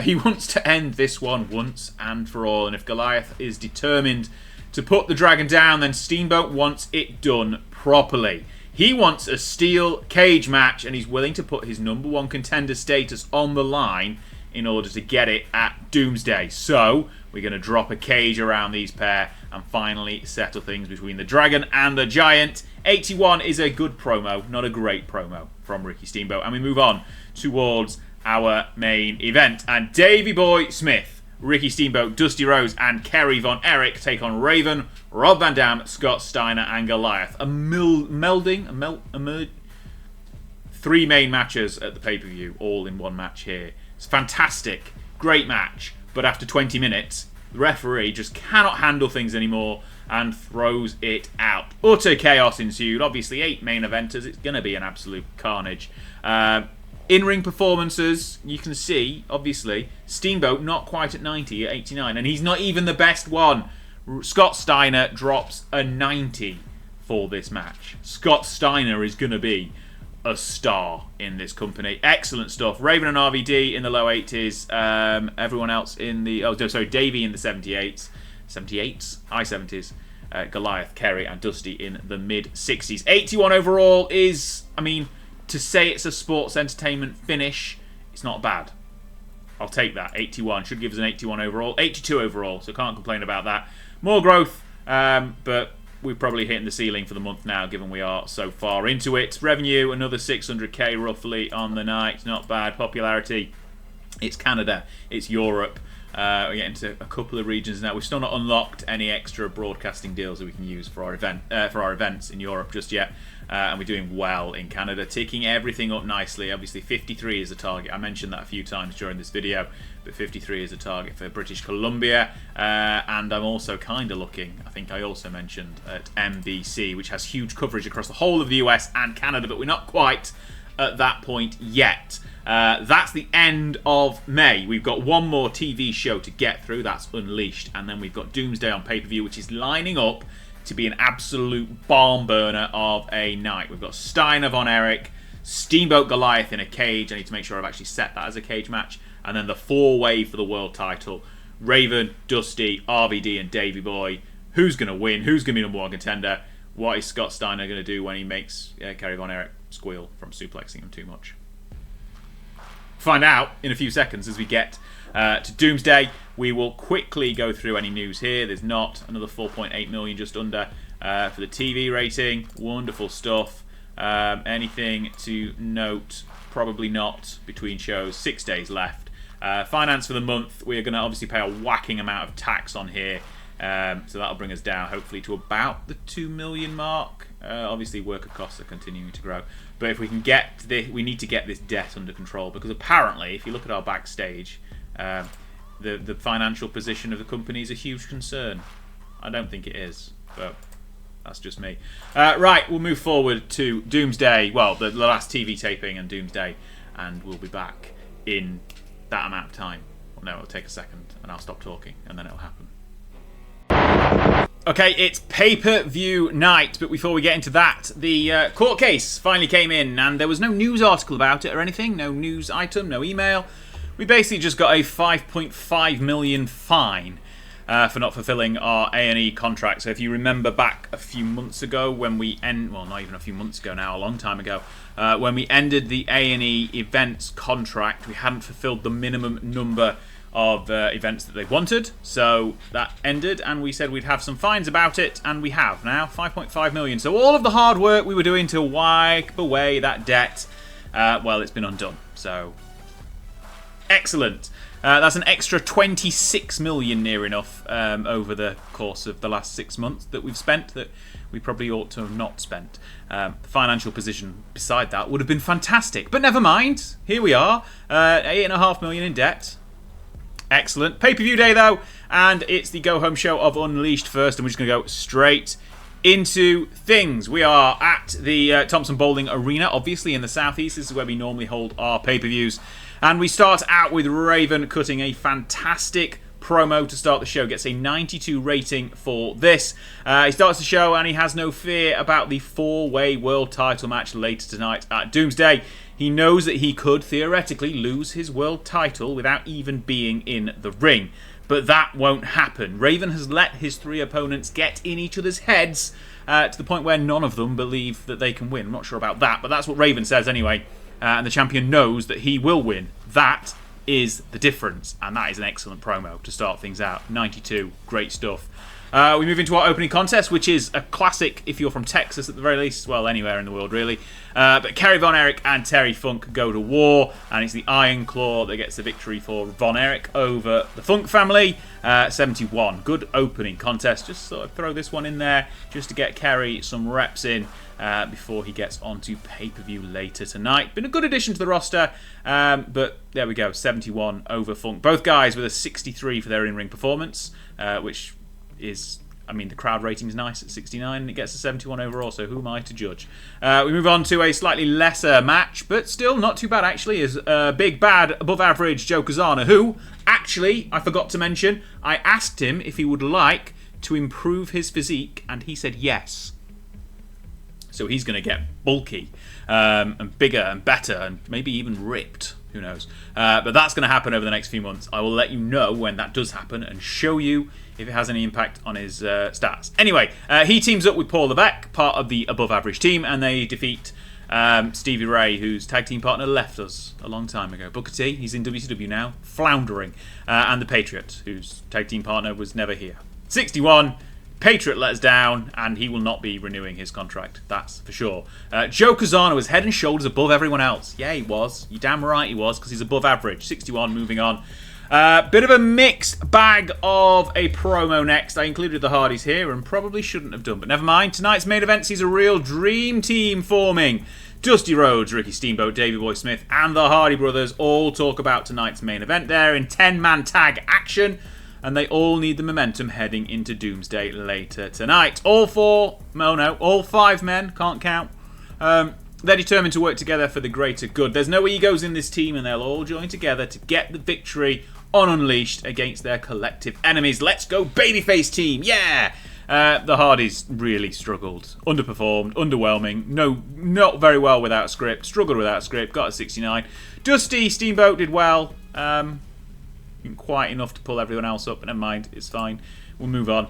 He wants to end this one once and for all. And if Goliath is determined to put the dragon down, then Steamboat wants it done properly. He wants a steel cage match, and he's willing to put his #1 contender status on the line in order to get it at Doomsday. So we're going to drop a cage around these pair and finally settle things between the Dragon and the Giant. 81 is a good promo, not a great promo from Ricky Steamboat. And we move on towards our main event. And Davey Boy Smith, Ricky Steamboat, Dusty Rhodes and Kerry Von Erich take on Raven, Rob Van Dam, Scott Steiner and Goliath. Three main matches at the pay-per-view, all in one match here. It's fantastic, great match, but after 20 minutes, The referee just cannot handle things anymore and throws it out. Utter chaos ensued. Obviously, 8 main eventers. It's going to be an absolute carnage. In-ring performances, you can see, obviously, Steamboat not quite at 90, at 89, and he's not even the best one. Scott Steiner drops a 90 for this match. Scott Steiner is going to be a star in this company. Excellent stuff. Raven and RVD in the low 80s. Everyone else in the... Oh, sorry, Davey in the 78s. 78s? High 70s. Goliath, Kerry, and Dusty in the mid-60s. 81 overall is... I mean, to say it's a sports entertainment finish, it's not bad. I'll take that. 81. Should give us an 81 overall. 82 overall, so can't complain about that. More growth, but... we're probably hitting the ceiling for the month now, given we are so far into it. Revenue, another 600k roughly on the night. Not bad. Popularity, it's Canada, it's Europe. We're getting to a couple of regions now. We've still not unlocked any extra broadcasting deals that we can use for our events in Europe just yet. And we're doing well in Canada, ticking everything up nicely. Obviously, 53 is the target. I mentioned that a few times during this video, but 53 is the target for British Columbia. And I'm also kind of looking, I think I also mentioned, at NBC, which has huge coverage across the whole of the US and Canada, but we're not quite at that point yet. That's the end of May. We've got one more TV show to get through. That's Unleashed. And then we've got Doomsday on pay-per-view, which is lining up to be an absolute barn burner of a night. We've got Steiner, Von Erich, Steamboat Goliath in a cage. I need to make sure I've actually set that as a cage match. And then the 4-way for the world title. Raven, Dusty, RVD, and Davey Boy. Who's going to win? Who's going to be number one contender? What is Scott Steiner going to do when he makes Kerry Von Erich squeal from suplexing him too much? Find out in a few seconds as we get to Doomsday. We will quickly go through any news here. There's not. Another 4.8 million just under for the TV rating. Wonderful stuff. Anything to note? Probably not between shows. 6 days left. Finance for the month. We're going to obviously pay a whacking amount of tax on here. So that'll bring us down hopefully to about the 2 million mark. Obviously worker costs are continuing to grow. But if we can get this, we need to get this debt under control, because apparently, if you look at our backstage, the financial position of the company is a huge concern. I don't think it is, but that's just me. Right, we'll move forward to Doomsday. Well, the last TV taping and Doomsday, and we'll be back in that amount of time. Well, no, it'll take a second, and I'll stop talking, and then it'll happen. Okay, it's pay-per-view night, but before we get into that, the court case finally came in, and there was no news article about it or anything, no news item, no email. We basically just got a 5.5 million fine for not fulfilling our A&E contract. So if you remember back a few months ago when we well, not even a few months ago now, a long time ago, when we ended the A&E events contract, we hadn't fulfilled the minimum number of events that they wanted, so that ended, and we said we'd have some fines about it, and we have now 5.5 million. So all of the hard work we were doing to wipe away that debt, well, it's been undone. So excellent. That's an extra 26 million near enough over the course of the last 6 months that we've spent that we probably ought to have not spent. The financial position beside that would have been fantastic, but never mind. Here we are, 8.5 million in debt. Excellent. Pay-per-view day, though, and it's the go-home show of Unleashed first, and we're just going to go straight into things. We are at the Thompson Bowling Arena, obviously, in the southeast. This is where we normally hold our pay-per-views. And we start out with Raven cutting a fantastic promo to start the show. Gets a 92 rating for this. He starts the show, and he has no fear about the 4-way world title match later tonight at Doomsday. He knows that he could theoretically lose his world title without even being in the ring. But that won't happen. Raven has let his 3 opponents get in each other's heads to the point where none of them believe that they can win. I'm not sure about that, but that's what Raven says anyway. And the champion knows that he will win. That is the difference. And that is an excellent promo to start things out. 92, great stuff. We move into our opening contest, which is a classic if you're from Texas at the very least. Well, anywhere in the world, really. But Kerry Von Erich and Terry Funk go to war, and it's the Iron Claw that gets the victory for Von Erich over the Funk family. 71. Good opening contest. Just sort of throw this one in there just to get Kerry some reps in before he gets onto pay-per-view later tonight. Been a good addition to the roster, but there we go. 71 over Funk. Both guys with a 63 for their in-ring performance, which is, I mean, the crowd rating is nice at 69, and it gets a 71 overall, so who am I to judge? We move on to a slightly lesser match, but still not too bad, actually, is big, bad, above-average Joe Kazana, who, actually, I forgot to mention, I asked him if he would like to improve his physique, and he said yes. So he's going to get bulky, and bigger, and better, and maybe even ripped. Who knows? But that's going to happen over the next few months. I will let you know when that does happen and show you if it has any impact on his stats. Anyway, he teams up with Paul Levesque, part of the above-average team, and they defeat Stevie Ray, whose tag team partner left us a long time ago. Booker T, he's in WCW now, floundering. And the Patriot, whose tag team partner was never here. 61. Patriot let us down, and he will not be renewing his contract. That's for sure. Joe Kazana was head and shoulders above everyone else. Yeah, he was. You're damn right he was, because he's above average. 61, moving on. Bit of a mixed bag of a promo next. I included the Hardys here, and probably shouldn't have done, but never mind. Tonight's main event sees a real dream team forming. Dusty Rhodes, Ricky Steamboat, Davey Boy Smith, and the Hardy Brothers all talk about tonight's main event there in 10-man tag action. And they all need the momentum heading into Doomsday later tonight. All 5 men, can't count. They're determined to work together for the greater good. There's no egos in this team, and they'll all join together to get the victory on Unleashed against their collective enemies. Let's go, babyface team, yeah! The Hardys really struggled. Underperformed, underwhelming, not very well without script, struggled without script, got a 69. Dusty Steamboat did well. Quite enough to pull everyone else up, but never mind, it's fine. We'll move on.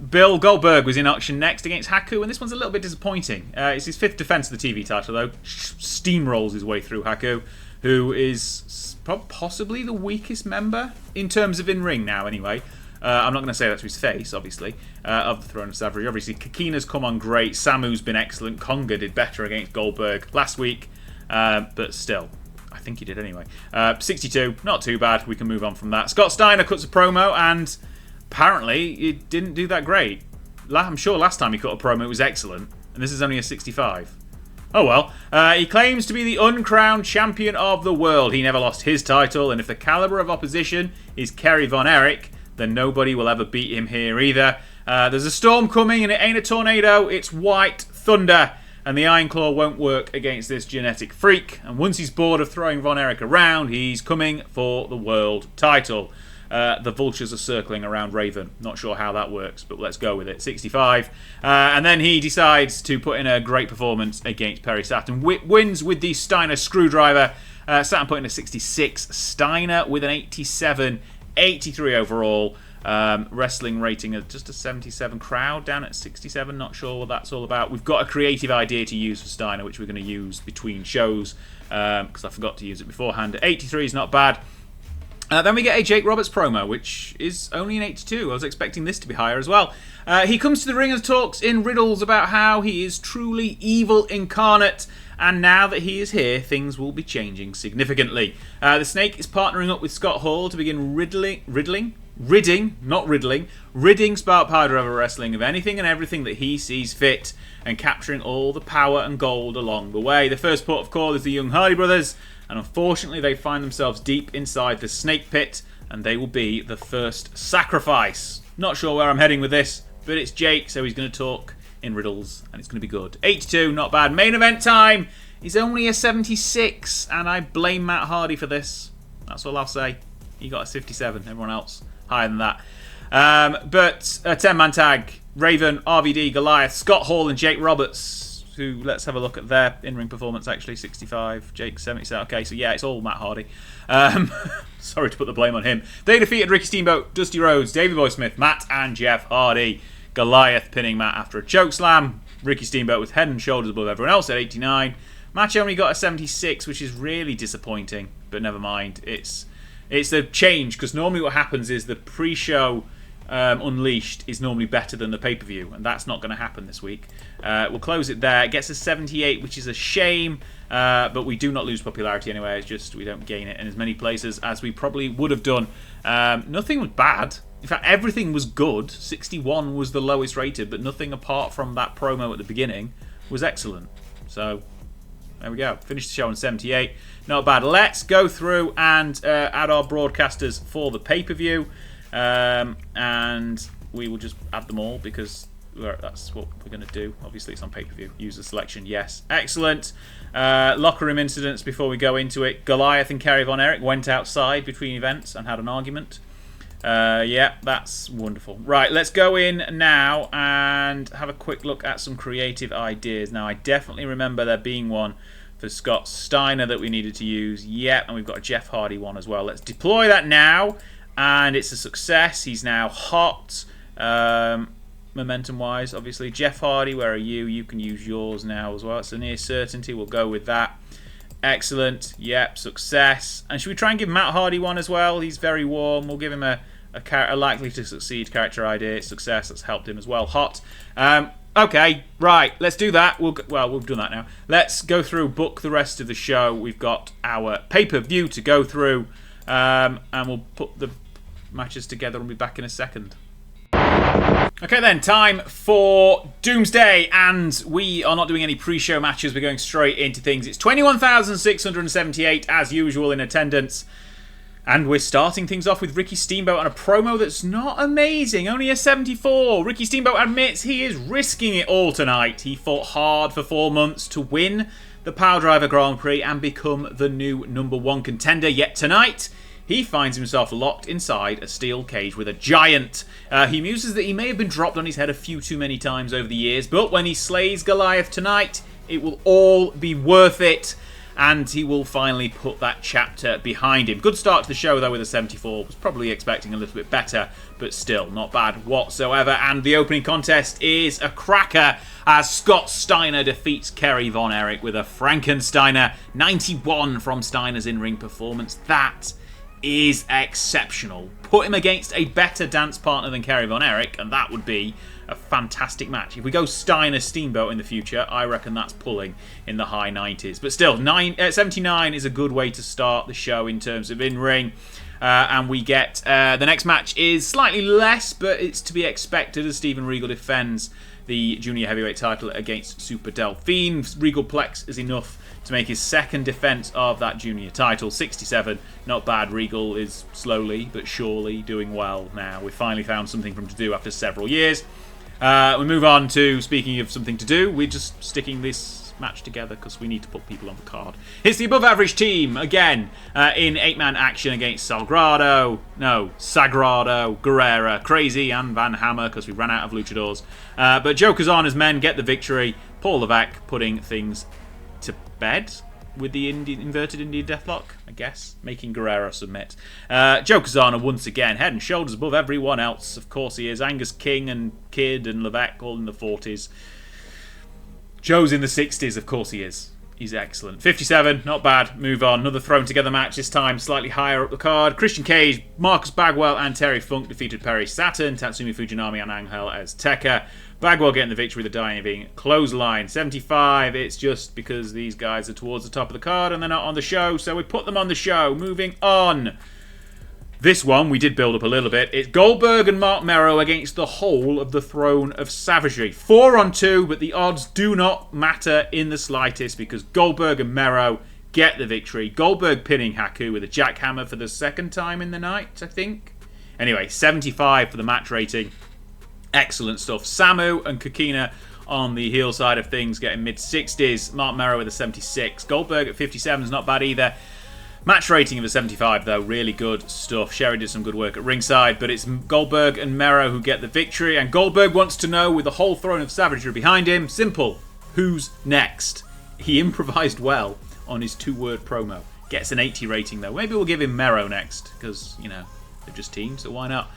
Bill Goldberg was in action next against Haku, and this one's a little bit disappointing. It's his 5th defense of the TV title, though. Steamrolls his way through Haku, who is possibly the weakest member in terms of in-ring now, anyway. I'm not going to say that to his face, obviously, of the Throne of Savage. Obviously, Kakina's come on great. Samu's been excellent. Konga did better against Goldberg last week, but still. I think he did anyway. 62, not too bad. We can move on from that. Scott Steiner cuts a promo, and apparently it didn't do that great. I'm sure last time he cut a promo it was excellent, and this is only a 65. Oh well. He claims to be the uncrowned champion of the world. He never lost his title, and if the caliber of opposition is Kerry Von Erich, then nobody will ever beat him here either. There's a storm coming, and it ain't a tornado, it's white thunder. And the Iron Claw won't work against this genetic freak. And once he's bored of throwing Von Erich around, he's coming for the world title. The vultures are circling around Raven. Not sure how that works, but let's go with it. 65. And then he decides to put in a great performance against Perry Saturn. Wins with the Steiner screwdriver. Saturn put in a 66. Steiner with an 87. 83 overall. Wrestling rating of just a 77. Crowd down at 67. Not sure what that's all about. We've got a creative idea to use for Steiner, which we're going to use between shows, because I forgot to use it beforehand. 83 is not bad. Then we get a Jake Roberts promo, which is only an 82. I was expecting this to be higher as well. He comes to the ring and talks in riddles about how he is truly evil incarnate, and now that he is here, things will be changing significantly. The Snake is partnering up with Scott Hall to begin ridding Spark Power Driver Wrestling of anything and everything that he sees fit, and capturing all the power and gold along the way. The first port of call is the Young Hardy Brothers, and unfortunately they find themselves deep inside the Snake Pit, and they will be the first sacrifice. Not sure where I'm heading with this, but it's Jake, so he's going to talk in riddles, and it's going to be good. 82, not bad. Main event time is only a 76, and I blame Matt Hardy for this. That's all I'll say. He got a 57, everyone else higher than that. But a 10-man tag, Raven, RVD, Goliath, Scott Hall and Jake Roberts, who, let's have a look at their in-ring performance actually. 65, Jake 77. Okay, so yeah, it's all Matt Hardy. Sorry to put the blame on him. They defeated Ricky Steamboat, Dusty Rhodes, Davey Boy Smith, Matt and Jeff Hardy. Goliath pinning Matt after a chokeslam. Ricky Steamboat with head and shoulders above everyone else at 89. Match only got a 76, which is really disappointing, but never mind. It's a change, because normally what happens is the pre-show Unleashed is normally better than the pay-per-view, and that's not going to happen this week. We'll close it there. It gets a 78, which is a shame, but we do not lose popularity anyway. It's just we don't gain it in as many places as we probably would have done. Nothing was bad. In fact, everything was good. 61 was the lowest rated, but nothing apart from that promo at the beginning was excellent. So there we go. Finished the show on 78. Not bad. Let's go through and add our broadcasters for the pay-per-view. And we will just add them all because that's what we're going to do. Obviously, it's on pay-per-view. User selection, yes. Excellent. Locker room incidents before we go into it. Goliath and Kerry Von Erich went outside between events and had an argument. Yeah, that's wonderful. Right, let's go in now and have a quick look at some creative ideas. Now, I definitely remember there being one for Scott Steiner that we needed to use. Yep, and we've got a Jeff Hardy one as well. Let's deploy that now. And it's a success. He's now hot. Momentum-wise, obviously. Jeff Hardy, where are you? You can use yours now as well. It's a near certainty. We'll go with that. Excellent. Yep, success. And should we try and give Matt Hardy one as well? He's very warm. We'll give him a likely to succeed character idea. Success. That's helped him as well. Hot. Okay, right. Let's do that. We've done that now. Let's go through, book the rest of the show. We've got our pay-per-view to go through. And we'll put the matches together and we'll be back in a second. Okay then, time for Doomsday, and we are not doing any pre-show matches, we're going straight into things. It's 21,678 as usual in attendance, and we're starting things off with Ricky Steamboat on a promo that's not amazing, only a 74. Ricky Steamboat admits he is risking it all tonight. He fought hard for 4 months to win the Power Grand Prix and become the new #1 contender, yet tonight he finds himself locked inside a steel cage with a giant. He muses that he may have been dropped on his head a few too many times over the years, but when he slays Goliath tonight, it will all be worth it, and he will finally put that chapter behind him. Good start to the show, though, with a 74. Was probably expecting a little bit better, but still not bad whatsoever. And the opening contest is a cracker as Scott Steiner defeats Kerry Von Erich with a Frankensteiner. 91 from Steiner's in-ring performance. That is exceptional. Put him against a better dance partner than Kerry Von Erich, and that would be a fantastic match. If we go Steiner Steamboat in the future, I reckon that's pulling in the high 90s. But still, 79 is a good way to start the show in terms of in-ring. And we get the next match is slightly less, but it's to be expected as Steven Regal defends the junior heavyweight title against Super Delphine. Regal Plex is enough to make his second defense of that junior title. 67, not bad. Regal is slowly but surely doing well now. We've finally found something for him to do after several years. We move on to, speaking of something to do, we're just sticking this match together because we need to put people on the card. It's the above average team again in 8-man action against Sagrado, Guerrera, Crazy and Van Hammer because we ran out of luchadors. But Joker's on as men get the victory. Paul Levesque putting things to bed with the inverted Indian Deathlock, I guess, making Guerrero submit. Yokozuna once again, head and shoulders above everyone else. Of course he is. Angus King and Kidd and Levesque all in the 40s. Joe's in the 60s, of course he is. He's excellent. 57, not bad. Move on. Another thrown together match, this time slightly higher up the card. Christian Cage, Marcus Bagwell and Terry Funk defeated Perry Saturn, Tatsumi Fujinami and Angel Azteca. Bagwell getting the victory with the diving clothesline. 75, it's just because these guys are towards the top of the card and they're not on the show, so we put them on the show. Moving on. This one, we did build up a little bit. It's Goldberg and Mark Merrow against the whole of the Throne of Savagery. 4-on-2, but the odds do not matter in the slightest because Goldberg and Merrow get the victory. Goldberg pinning Haku with a jackhammer for the second time in the night, I think. Anyway, 75 for the match rating. Excellent stuff. Samu and Kokina on the heel side of things getting mid-60s. Mark Merrow with a 76. Goldberg at 57 is not bad either. Match rating of a 75, though. Really good stuff. Sherry did some good work at ringside, but it's Goldberg and Merrow who get the victory. And Goldberg wants to know, with the whole Throne of Savagery behind him, simple, who's next? He improvised well on his 2-word promo. Gets an 80 rating, though. Maybe we'll give him Merrow next, because, you know, they're just teams, so why not?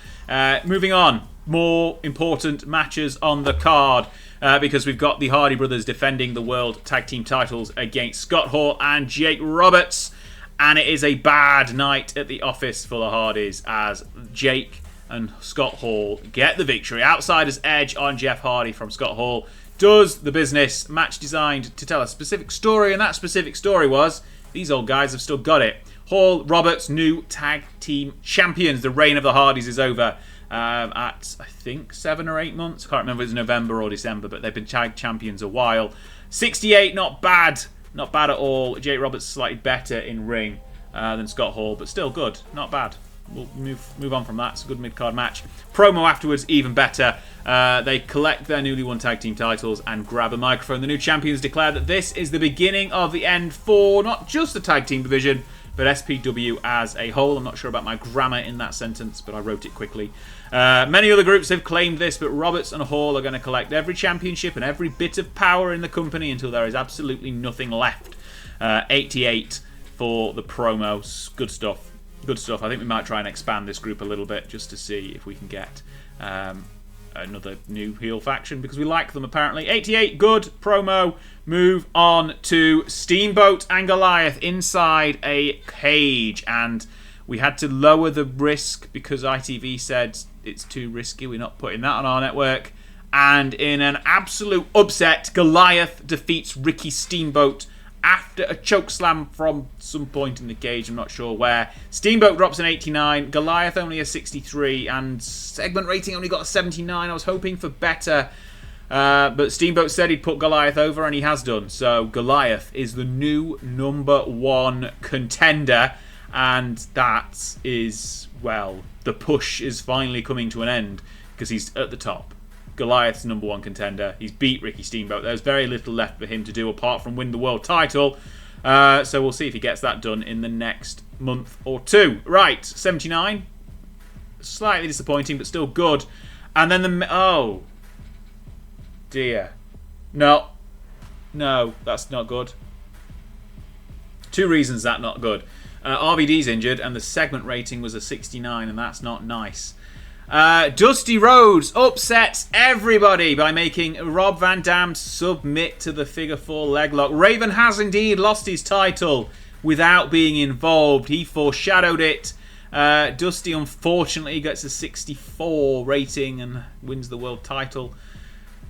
Moving on. More important matches on the card. Because we've got the Hardy Brothers defending the World Tag Team titles against Scott Hall and Jake Roberts. And it is a bad night at the office for the Hardys as Jake and Scott Hall get the victory. Outsider's edge on Jeff Hardy from Scott Hall does the business. Match designed to tell a specific story, and that specific story was these old guys have still got it. Hall, Roberts, new tag team champions. The reign of the Hardys is over at, I think, 7 or 8 months. I can't remember if it was November or December, but they've been tag champions a while. 68, not bad. Not bad at all. Jake Roberts slightly better in ring than Scott Hall, but still good. Not bad. We'll move on from that. It's a good mid-card match. Promo afterwards, even better. They collect their newly won tag team titles and grab a microphone. The new champions declare that this is the beginning of the end for not just the tag team division, but SPW as a whole. I'm not sure about my grammar in that sentence, but I wrote it quickly. Many other groups have claimed this, but Roberts and Hall are going to collect every championship and every bit of power in the company until there is absolutely nothing left. 88 for the promos. Good stuff. Good stuff. I think we might try and expand this group a little bit just to see if we can get another new heel faction, because we like them apparently. 88, good promo. Move on to Steamboat and Goliath inside a cage, and we had to lower the risk because ITV said it's too risky, we're not putting that on our network. And in an absolute upset, Goliath defeats Ricky Steamboat after a chokeslam from some point in the cage, I'm not sure where. Steamboat drops an 89, Goliath only a 63, and segment rating only got a 79. I was hoping for better, but Steamboat said he'd put Goliath over, and he has done. So Goliath is the new #1 contender, and that is, well, the push is finally coming to an end because he's at the top. Goliath's #1 contender. He's beat Ricky Steamboat. There's very little left for him to do apart from win the world title. So we'll see if he gets that done in the next month or two. Right, 79. Slightly disappointing, but still good. And then oh dear. No, that's not good. Two reasons that's not good. RVD's injured, and the segment rating was a 69, and that's not nice. Dusty Rhodes upsets everybody by making Rob Van Dam submit to the figure 4 leg lock. Raven has indeed lost his title without being involved. He foreshadowed it. Dusty unfortunately gets a 64 rating and wins the world title.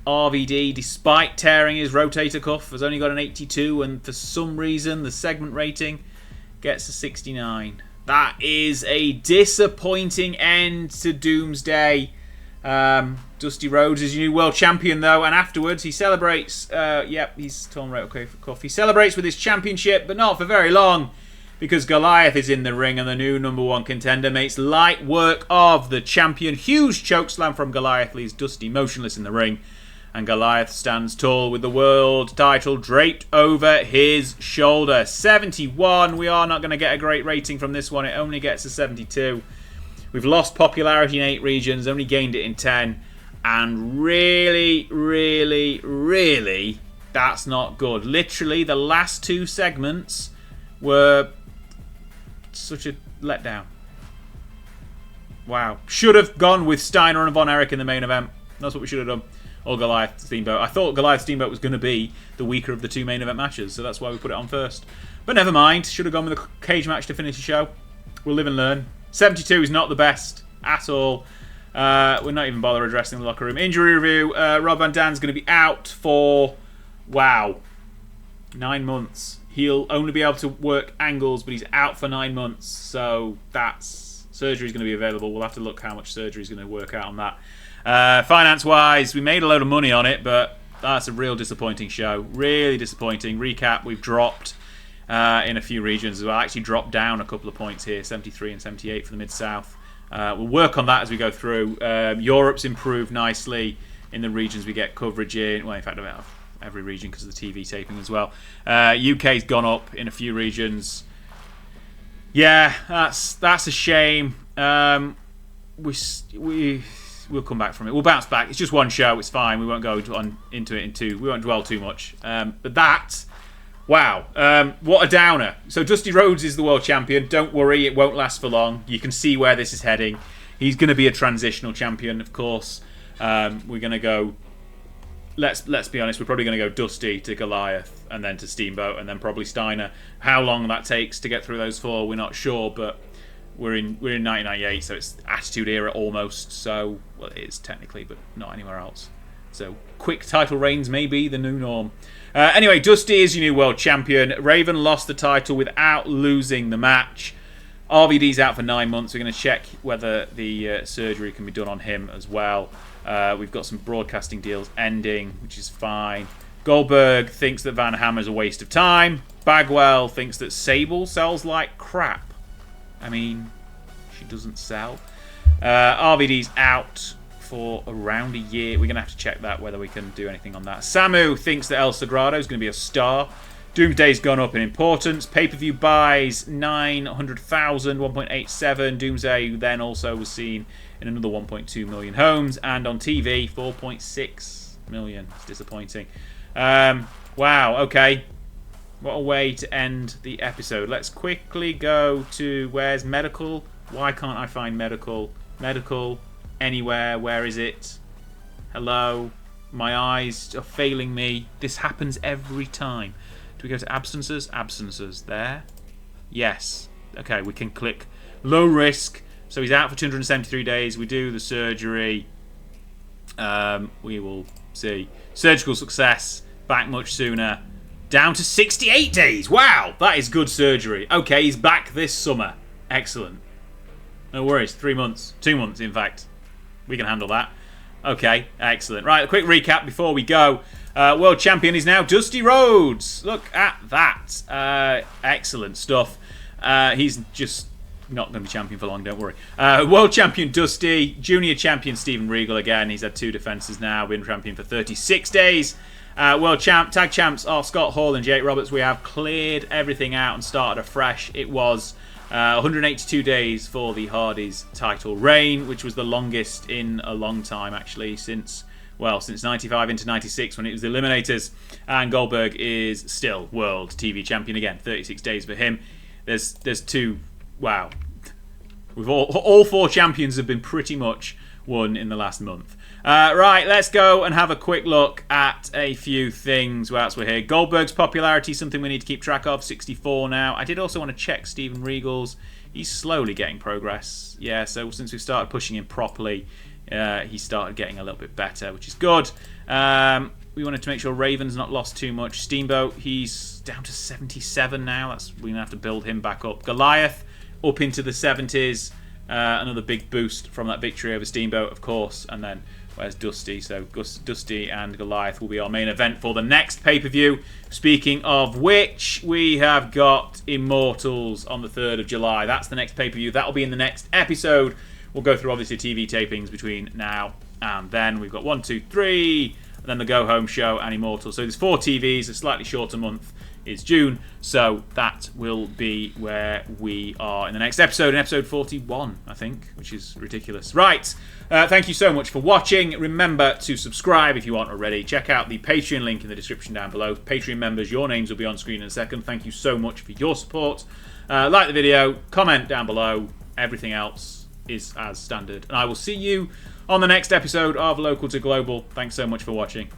RVD, despite tearing his rotator cuff, has only got an 82, and for some reason the segment rating gets a 69. That is a disappointing end to Doomsday. Dusty Rhodes is your new world champion, though, and afterwards he celebrates. He's torn right okay for cuff. He celebrates with his championship, but not for very long, because Goliath is in the ring, and the new #1 contender makes light work of the champion. Huge chokeslam from Goliath leaves Dusty motionless in the ring, and Goliath stands tall with the world title draped over his shoulder. 71. We are not going to get a great rating from this one. It only gets a 72. We've lost popularity in 8 regions, only gained it in 10. And really, that's not good. Literally, the last 2 segments were such a letdown. Wow. Should have gone with Steiner and Von Erich in the main event. That's what we should have done. Or Goliath Steamboat. I thought Goliath Steamboat was going to be the weaker of the 2 main event matches, so that's why we put it on first. But never mind. Should have gone with a cage match to finish the show. We'll live and learn. 72 is not the best at all. We're not even bother addressing the locker room. Injury review. Rob Van Dam's going to be out for, 9 months. He'll only be able to work angles, but he's out for 9 months. So that's surgery's going to be available. We'll have to look how much surgery's going to work out on that. Finance-wise, we made a load of money on it, but that's a real disappointing show. Really disappointing. Recap, we've dropped in a few regions as well. Actually dropped down a couple of points here, 73 and 78 for the Mid-South. We'll work on that as we go through. Europe's improved nicely in the regions we get coverage in. Well, in fact, about every region because of the TV taping as well. UK's gone up in a few regions. Yeah, that's a shame. We'll come back from it. We'll bounce back. It's just one show. It's fine. We won't go into it in 2. We won't dwell too much. But that, what a downer. So Dusty Rhodes is the world champion. Don't worry, it won't last for long. You can see where this is heading. He's going to be a transitional champion, of course. We're going to go. Let's be honest. We're probably going to go Dusty to Goliath, and then to Steamboat, and then probably Steiner. How long that takes to get through those 4, we're not sure, but we're in 1998, so it's Attitude Era almost. So, well, it is technically, but not anywhere else. So, quick title reigns may be the new norm. Anyway, Dusty is your new world champion. Raven lost the title without losing the match. RVD's out for 9 months. We're going to check whether the surgery can be done on him as well. We've got some broadcasting deals ending, which is fine. Goldberg thinks that Van Hammer's a waste of time. Bagwell thinks that Sable sells like crap. I mean, she doesn't sell. RVD's out for around a year. We're going to have to check that, whether we can do anything on that. Samu thinks that El Sagrado is going to be a star. Doomsday's gone up in importance. Pay-per-view buys 900,000, 1.87. Doomsday then also was seen in another 1.2 million homes. And on TV, 4.6 million. It's disappointing. Wow, okay. What a way to end the episode. Let's quickly go to where's medical? Why can't I find medical? Medical anywhere. Where is it? Hello? My eyes are failing me. This happens every time. Do we go to absences? Absences. There. Yes. Okay, we can click low risk. So he's out for 273 days. We do the surgery. We will see. Surgical success. Back much sooner. Down to 68 days. Wow, that is good surgery. Okay, he's back this summer. Excellent. No worries. 3 months. 2 months, in fact. We can handle that. Okay, excellent. Right, a quick recap before we go. World champion is now Dusty Rhodes. Look at that. Excellent stuff. He's just not going to be champion for long, don't worry. World champion Dusty. Junior champion Steven Regal again. He's had 2 defenses now. Been champion for 36 days. World tag champs are Scott Hall and Jake Roberts. We have cleared everything out and started afresh. It was 182 days for the Hardys title reign, which was the longest in a long time, actually, since 95 into 96 when it was the Eliminators. And Goldberg is still world TV champion again. 36 days for him. There's 2. Wow. We've all 4 champions have been pretty much won in the last month. Right, let's go and have a quick look at a few things whilst we're here. Goldberg's popularity, something we need to keep track of, 64 now. I did also want to check Steven Regal's. He's slowly getting progress. Yeah, so since we started pushing him properly, he started getting a little bit better, which is good. We wanted to make sure Raven's not lost too much. Steamboat, he's down to 77 now. We're going to have to build him back up. Goliath, up into the 70s. Another big boost from that victory over Steamboat, of course. And then where's Dusty? So Dusty and Goliath will be our main event for the next pay-per-view. Speaking of which, we have got Immortals on the 3rd of July. That's the next pay-per-view. That'll be in the next episode. We'll go through, obviously, TV tapings between now and then. We've got 1, 2, 3, and then the Go Home show and Immortals. So there's 4 TVs, a slightly shorter month is June. So that will be where we are in the next episode, in episode 41, I think, which is ridiculous. Right, thank you so much for watching. Remember to subscribe if you aren't already. Check out the Patreon link in the description down below. Patreon members, your names will be on screen in a second. Thank you so much for your support. Like the video, comment down below. Everything else is as standard. And I will see you on the next episode of Local to Global. Thanks so much for watching.